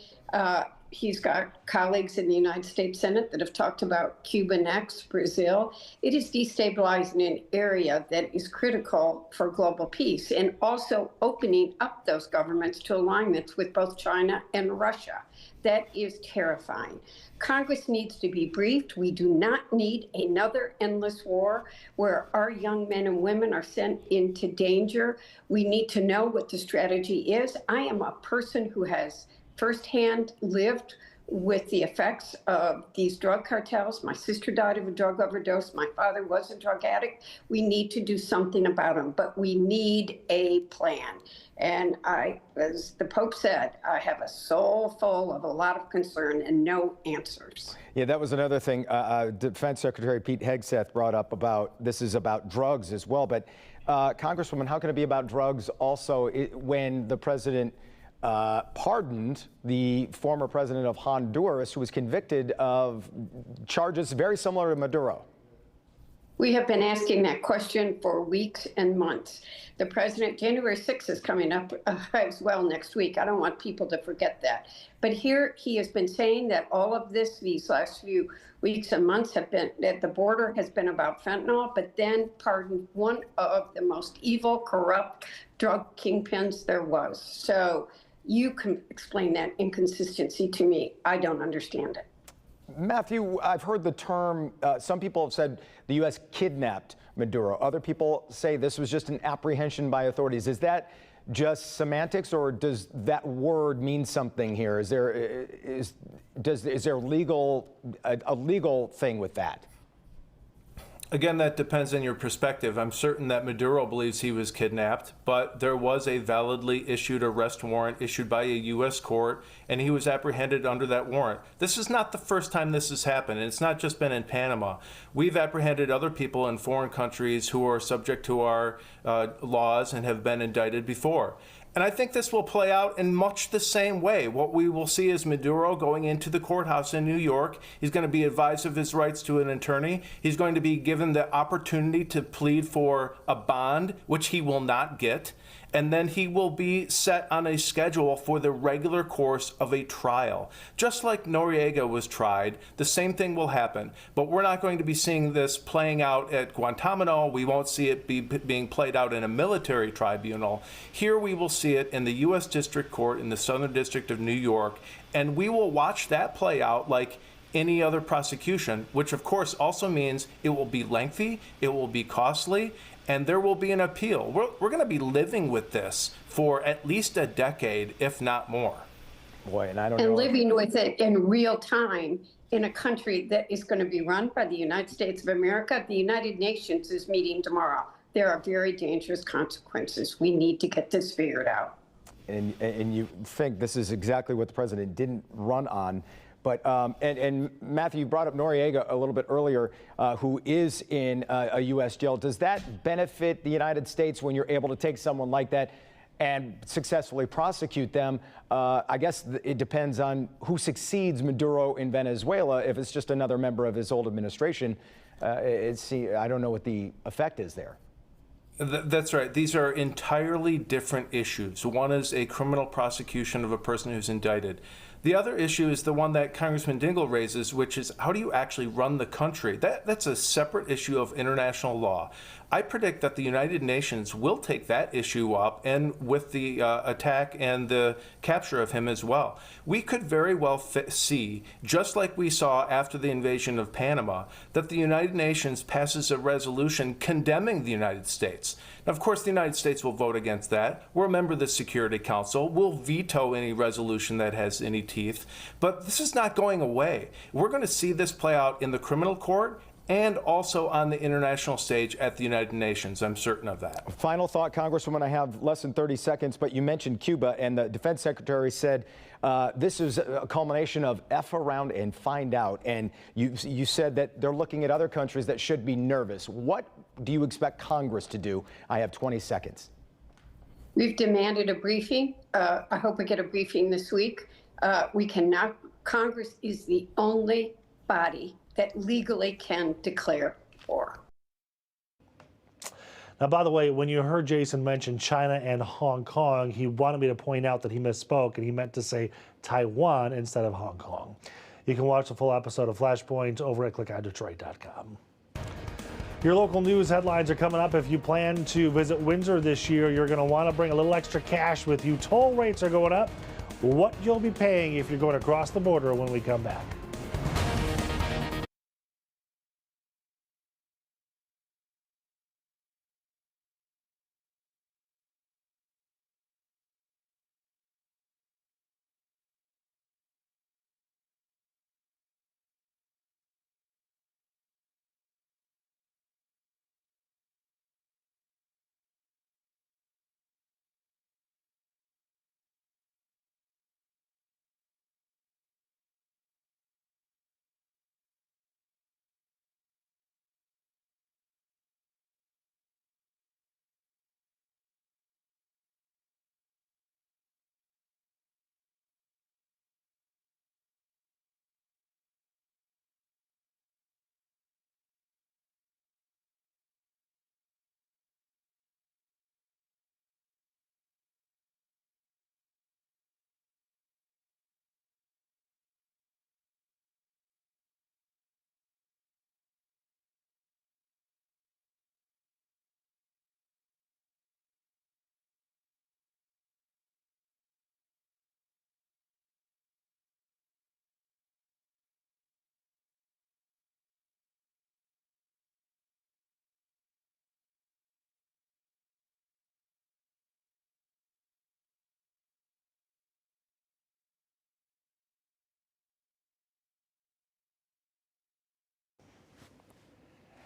He's got colleagues in the United States Senate that have talked about Cuba next, Brazil. It is destabilizing an area that is critical for global peace and also opening up those governments to alignments with both China and Russia. That is terrifying. Congress needs to be briefed. We do not need another endless war where our young men and women are sent into danger. We need to know what the strategy is. I am a person who has firsthand lived with the effects of these drug cartels. My sister died of a drug overdose. My father was a drug addict. We need to do something about them, but we need a plan. And as the Pope said, I have a soul full of a lot of concern and no answers. Yeah, that was another thing Defense Secretary Pete Hegseth brought up about this is about drugs as well. But Congresswoman, how can it be about drugs also when the president pardoned the former president of Honduras, who was convicted of charges very similar to Maduro? We have been asking that question for weeks and months. The president, January 6th is coming up as well next week. I don't want people to forget that. But here he has been saying that all of this, these last few weeks and months have been, that the border has been about fentanyl, but then pardoned one of the most evil, corrupt drug kingpins there was. So you can explain that inconsistency to me. I don't understand it. Matthew, I've heard the term, some people have said the U.S. kidnapped Maduro. Other people say this was just an apprehension by authorities. Is that just semantics, or does that word mean something here? Is there a legal thing with that? Again, that depends on your perspective. I'm certain that Maduro believes he was kidnapped, but there was a validly issued arrest warrant issued by a U.S. court, and he was apprehended under that warrant. This is not the first time this has happened, and it's not just been in Panama. We've apprehended other people in foreign countries who are subject to our laws and have been indicted before. And I think this will play out in much the same way. What we will see is Maduro going into the courthouse in New York. He's going to be advised of his rights to an attorney. He's going to be given the opportunity to plead for a bond, which he will not get. And then he will be set on a schedule for the regular course of a trial. Just like Noriega was tried, the same thing will happen. But we're not going to be seeing this playing out at Guantanamo. We won't see it being played out in a military tribunal. Here we will see it in the U.S. District Court in the Southern District of New York. And we will watch that play out like any other prosecution, which of course also means it will be lengthy, it will be costly, and there will be an appeal. We're going to be living with this for at least a decade, if not more. Boy, and I don't know. And living with it in real time in a country that is going to be run by the United States of America. The United Nations is meeting tomorrow. There are very dangerous consequences. We need to get this figured out. And you think this is exactly what the president didn't run on. But and Matthew, you brought up Noriega a little bit earlier, who is in a U.S. jail. Does that benefit the United States when you're able to take someone like that and successfully prosecute them? I guess it depends on who succeeds Maduro in Venezuela. If it's just another member of his old administration, I don't know what the effect is there. That's right. These are entirely different issues. One is a criminal prosecution of a person who's indicted. The other issue is the one that Congressman Dingell raises, which is how do you actually run the country? That's a separate issue of international law. I predict that the United Nations will take that issue up, and with the attack and the capture of him as well. We could very well see, just like we saw after the invasion of Panama, that the United Nations passes a resolution condemning the United States. Now, of course, the United States will vote against that. We're a member of the Security Council. We'll veto any resolution that has any teeth. But this is not going away. We're going to see this play out in the criminal court and also on the international stage at the United Nations. I'm certain of that. Final thought, Congresswoman, I have less than 30 seconds, but you mentioned Cuba, and the defense secretary said this is a culmination of F around and find out. And you said that they're looking at other countries that should be nervous. What do you expect Congress to do? I have 20 seconds. We've demanded a briefing. I hope we get a briefing this week. We cannot, Congress is the only body that legally can declare war. Now, by the way, when you heard Jason mention China and Hong Kong, he wanted me to point out that he misspoke and he meant to say Taiwan instead of Hong Kong. You can watch the full episode of Flashpoint over at clickondetroit.com. Your local news headlines are coming up. If you plan to visit Windsor this year, you're going to want to bring a little extra cash with you. Toll rates are going up. What you'll be paying if you're going across the border when we come back.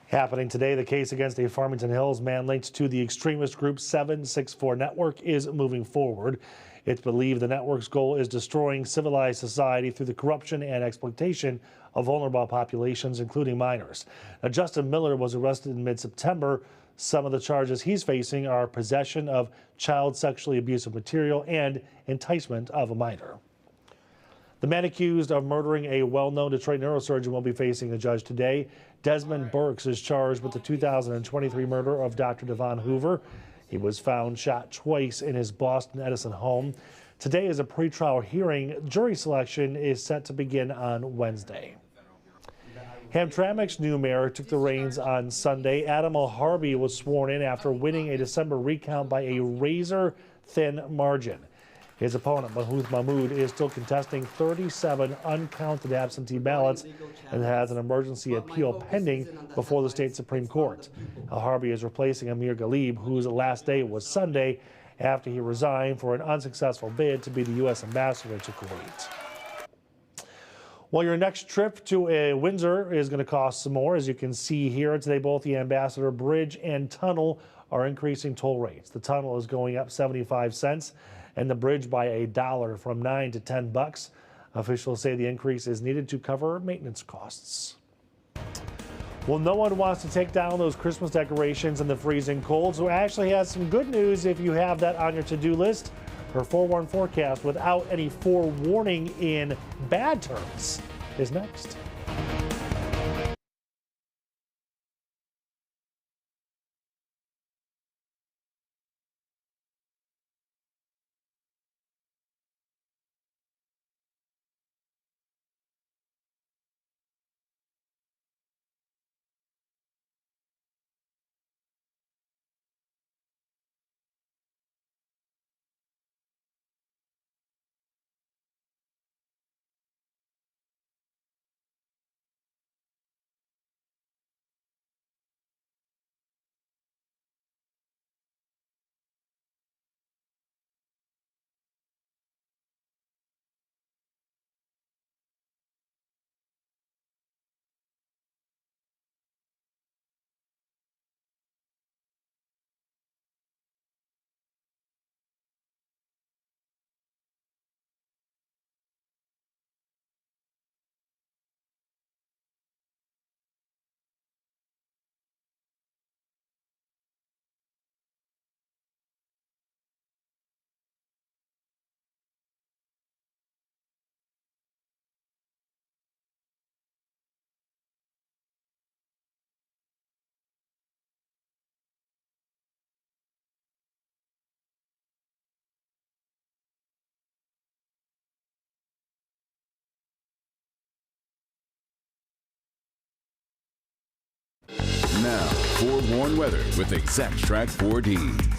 Happening today, the case against a Farmington Hills man linked to the extremist group 764 Network is moving forward. It's believed the network's goal is destroying civilized society through the corruption and exploitation of vulnerable populations, including minors. Now, Justin Miller was arrested in mid-September. Some of the charges he's facing are possession of child sexually abusive material and enticement of a minor. The man accused of murdering a well-known Detroit neurosurgeon will be facing a judge today. Desmond Burks is charged with the 2023 murder of Dr. Devon Hoover. He was found shot twice in his Boston Edison home. Today is a pretrial hearing. Jury selection is set to begin on Wednesday. Hamtramck's new mayor took the reins on Sunday. Adam Harvey was sworn in after winning a December recount by a razor-thin margin. His opponent, Mahmoud, is still contesting 37 uncounted absentee ballots and has an emergency appeal pending before the state Supreme Court. Harvey is replacing Amir Ghalib, whose last day was Sunday after he resigned for an unsuccessful bid to be the U.S. ambassador to Kuwait. Well, your next trip to Windsor is going to cost some more. As you can see here today, both the Ambassador Bridge and tunnel are increasing toll rates. The tunnel is going up 75 cents and the bridge by $1 from $9 to $10. Officials say the increase is needed to cover maintenance costs. Well, no one wants to take down those Christmas decorations in the freezing cold, so Ashley has some good news if you have that on your to-do list. Her forewarned forecast without any forewarning in bad terms is next. Now, forewarned weather with Exact Track 4D.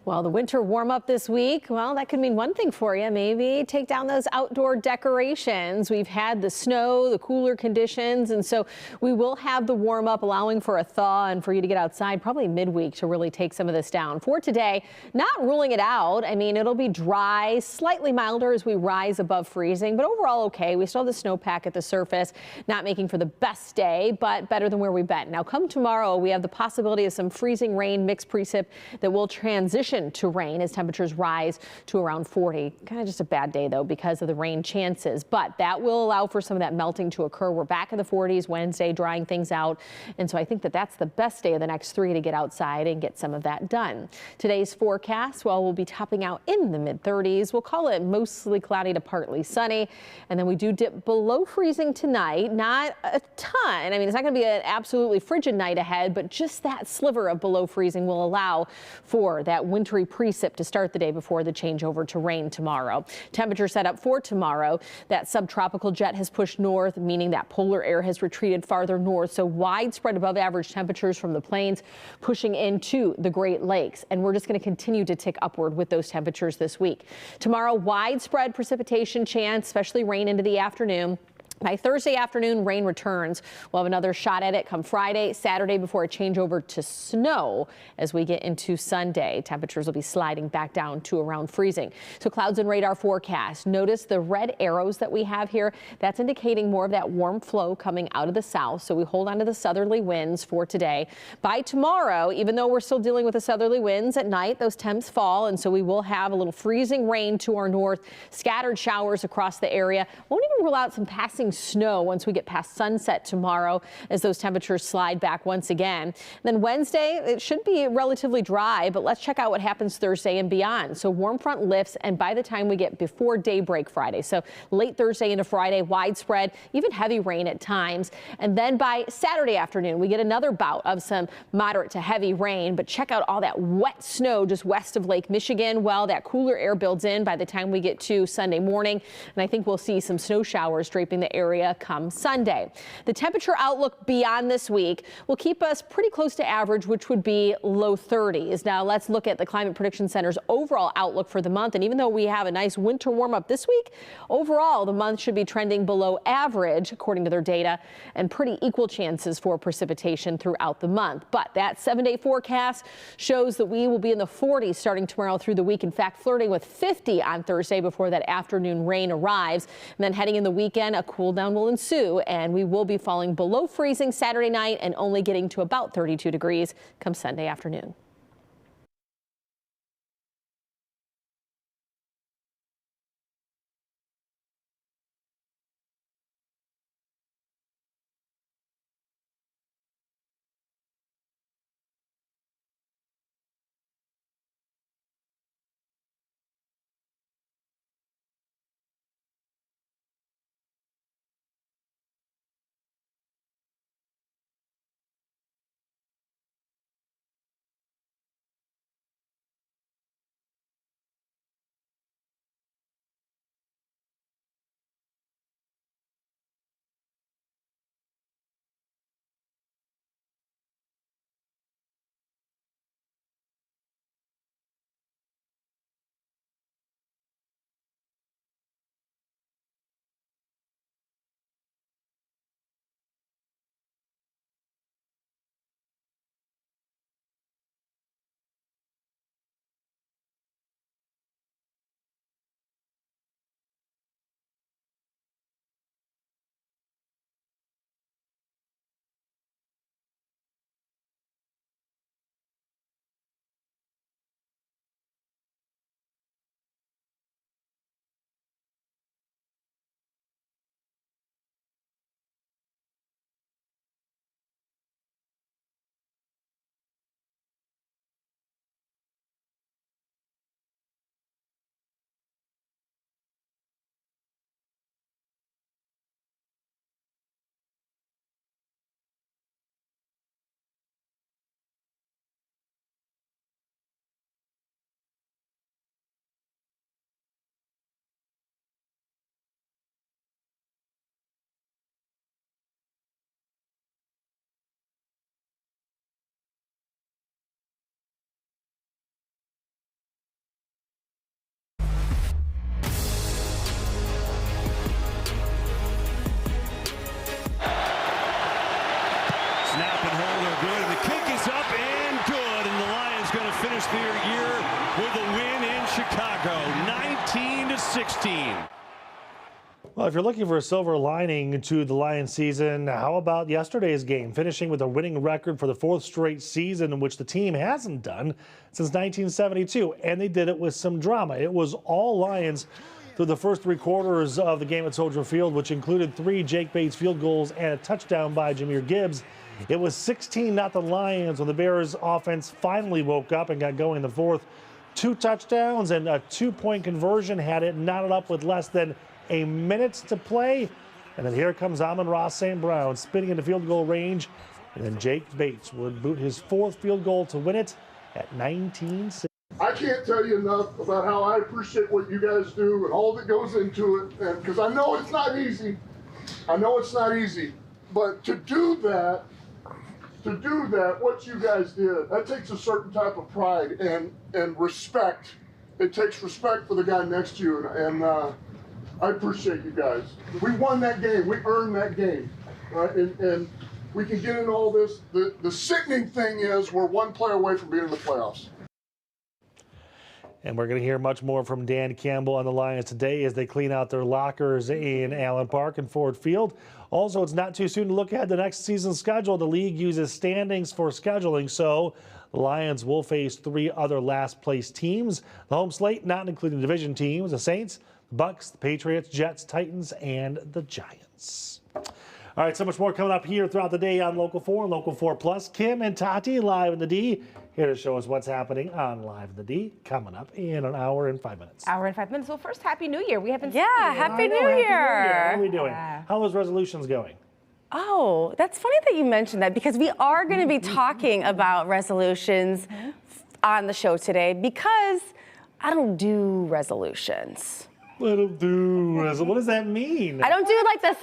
Well, the winter warm up this week, well, that could mean one thing for you. Maybe take down those outdoor decorations. We've had the snow, the cooler conditions, and so we will have the warm up allowing for a thaw and for you to get outside probably midweek to really take some of this down. For today, not ruling it out. I mean, it'll be dry, slightly milder as we rise above freezing, but overall okay. We still have the snowpack at the surface, not making for the best day, but better than where we've been. Now, come tomorrow, we have the possibility of some freezing rain, mixed precip that will transition to rain as temperatures rise to around 40. Kind of just a bad day, though, because of the rain chances, but that will allow for some of that melting to occur. We're back in the 40s Wednesday, drying things out. And so I think that that's the best day of the next 3 to get outside and get some of that done. Today's forecast, well, we'll be topping out in the mid 30s. We'll call it mostly cloudy to partly sunny. And then we do dip below freezing tonight. Not a ton. I mean, it's not going to be an absolutely frigid night ahead, but just that sliver of below freezing will allow for that wintry precip to start the day before the changeover to rain tomorrow. Temperature set up for tomorrow. That subtropical jet has pushed north, meaning that polar air has retreated farther north. So widespread above average temperatures from the plains pushing into the Great Lakes. And we're just going to continue to tick upward with those temperatures this week. Tomorrow, widespread precipitation chance, especially rain into the afternoon. By Thursday afternoon, rain returns. We'll have another shot at it come Friday, Saturday before a changeover to snow as we get into Sunday. Temperatures will be sliding back down to around freezing. So clouds and radar forecast. Notice the red arrows that we have here. That's indicating more of that warm flow coming out of the south. So we hold on to the southerly winds for today. By tomorrow, even though we're still dealing with the southerly winds at night, those temps fall. And so we will have a little freezing rain to our north, scattered showers across the area. Won't even rule out some passing snow once we get past sunset tomorrow as those temperatures slide back once again. And then Wednesday, it should be relatively dry, but let's check out what happens Thursday and beyond. So warm front lifts, and by the time we get before daybreak Friday, so late Thursday into Friday, widespread, even heavy rain at times. And then by Saturday afternoon, we get another bout of some moderate to heavy rain, but check out all that wet snow just west of Lake Michigan. Well, that cooler air builds in by the time we get to Sunday morning, and I think we'll see some snow showers draping the area come Sunday. The temperature outlook beyond this week will keep us pretty close to average, which would be low 30s. Now let's look at the Climate Prediction Center's overall outlook for the month. And even though we have a nice winter warm up this week, overall the month should be trending below average according to their data, and pretty equal chances for precipitation throughout the month. But that 7-day forecast shows that we will be in the 40s starting tomorrow through the week. In fact, flirting with 50 on Thursday before that afternoon rain arrives. And then heading in the weekend, a cool down will ensue, and we will be falling below freezing Saturday night and only getting to about 32 degrees come Sunday afternoon. close their year with a win in Chicago, 19-16. Well, if you're looking for a silver lining to the Lions season, how about yesterday's game, finishing with a winning record for the 4th straight season, in which the team hasn't done since 1972, and they did it with some drama. It was all Lions through the first 3 quarters of the game at Soldier Field, which included 3 Jake Bates field goals and a touchdown by Jahmyr Gibbs. It was 16-0 Lions when the Bears offense finally woke up and got going in the 4th. 2 touchdowns and a 2-point conversion had it knotted up with less than a minute to play. And then here comes Amon-Ra St. Brown spinning into field goal range. And then Jake Bates would boot his 4th field goal to win it at 19-6. I can't tell you enough about how I appreciate what you guys do and all that goes into it. And because I know it's not easy. But to do that, what you guys did, that takes a certain type of pride and respect. It takes respect for the guy next to you. And I appreciate you guys. We won that game. We earned that game. Right? And we can get into all this. The sickening thing is we're 1 player away from being in the playoffs. And we're going to hear much more from Dan Campbell on the Lions today as they clean out their lockers in Allen Park and Ford Field. Also, it's not too soon to look ahead to next season's schedule. The league uses standings for scheduling, so the Lions will face 3 other last-place teams. The home slate not including division teams, the Saints, the Bucks, the Patriots, Jets, Titans, and the Giants. All right, so much more coming up here throughout the day on Local 4 and Local 4 Plus. Kim and Tati live in the D, here to show us what's happening on Live in the D, coming up in an hour and 5 minutes. Hour and 5 minutes. Well, first, Happy New Year. We haven't seen Yeah, you. Happy New Year. How are we doing? How is resolutions going? Oh, that's funny that you mentioned that, because we are going to be talking about resolutions on the show today, because I don't do resolutions. What does that mean? I don't do like the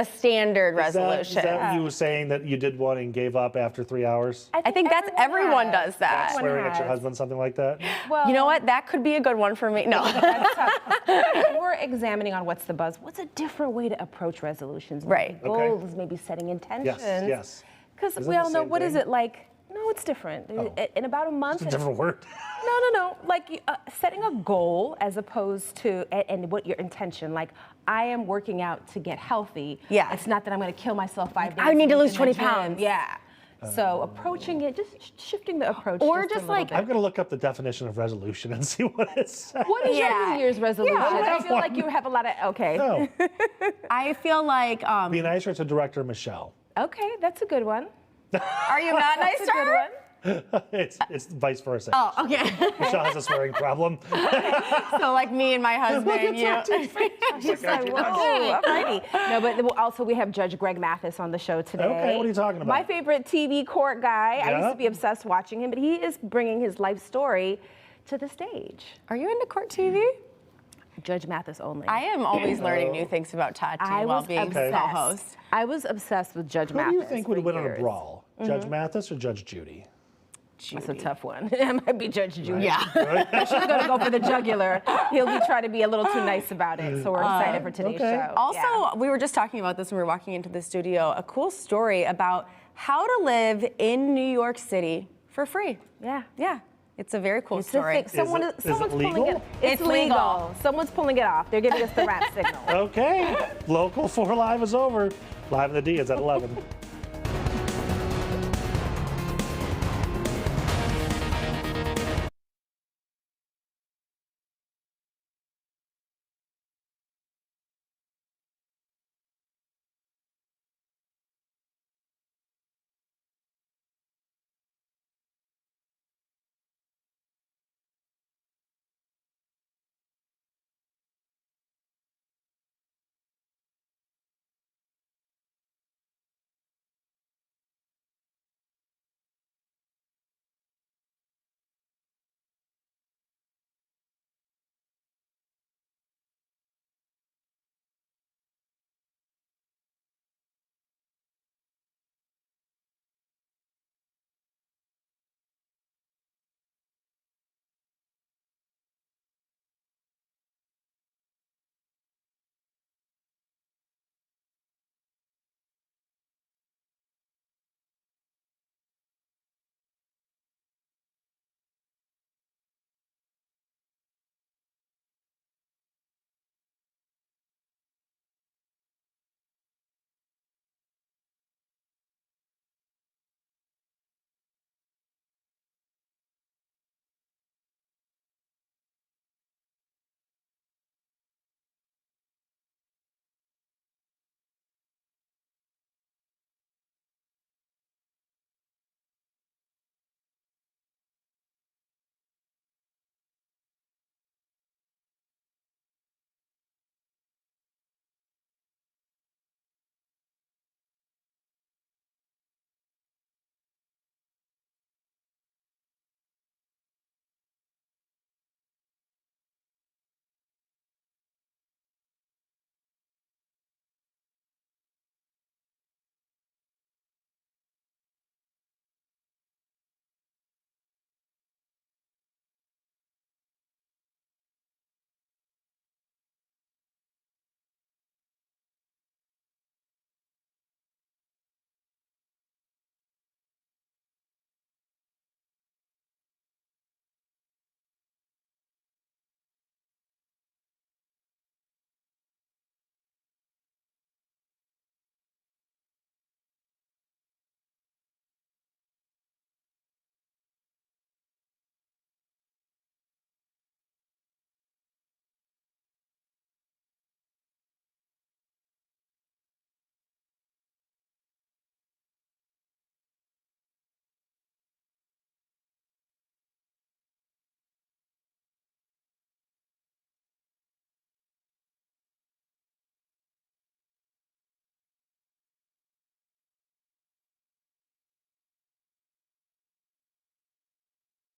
standard resolution. Is that you saying that you did one and gave up after 3 hours? I think that's everyone does that. Swearing at your husband, something like that? Well, you know what? That could be a good one for me. No. We're examining on what's the buzz. What's a different way to approach resolutions? Maybe Right. Goals, maybe setting intentions. Yes. Because Isn't we it all the know, same what is thing? it like? No, it's different. In about a month. It's a different word. No. Like setting a goal as opposed to, and what your intention. Like, I am working out to get healthy. Yeah. It's not that I'm going to kill myself 5 days. I need to a week lose in 20 the gym. pounds. Yeah. So approaching it, just shifting the approach. Or just just a little like- bit. I'm going to look up the definition of resolution and see what it says. What is your New Year's resolution? I don't I have feel like one. you have a lot of, okay. No. I feel like. Be nicer to director Michelle. Okay, that's a good one. Are you not nice That's to a good her? one. It's vice versa. Oh, okay. Michelle has a swearing problem. So like me and my husband, She's like, whoa, alrighty. No, but also we have Judge Greg Mathis on the show today. Okay, what are you talking about? My favorite TV court guy. I used Yeah? to be obsessed watching him, but he is bringing his life story to the stage. Are you into court TV? Judge Mathis only. I am always learning new things about Tati while being co-host. I was obsessed with Judge Who Mathis. do you think would for win on a years. brawl? Judge Mathis or Judge Judy? That's a tough one. It might be Judge Judy. Right. Yeah. She's going to go for the jugular. He'll be trying to be a little too nice about it. So we're excited for today's show. Also, we were just talking about this when we were walking into the studio, a cool story about how to live in New York City for free. Yeah. Yeah. It's a very cool It's a story. thing. Someone's pulling legal? it. It's legal. Someone's pulling it off. They're giving us the rap signal. Okay. Local 4 Live is over. Live in the D is at 11.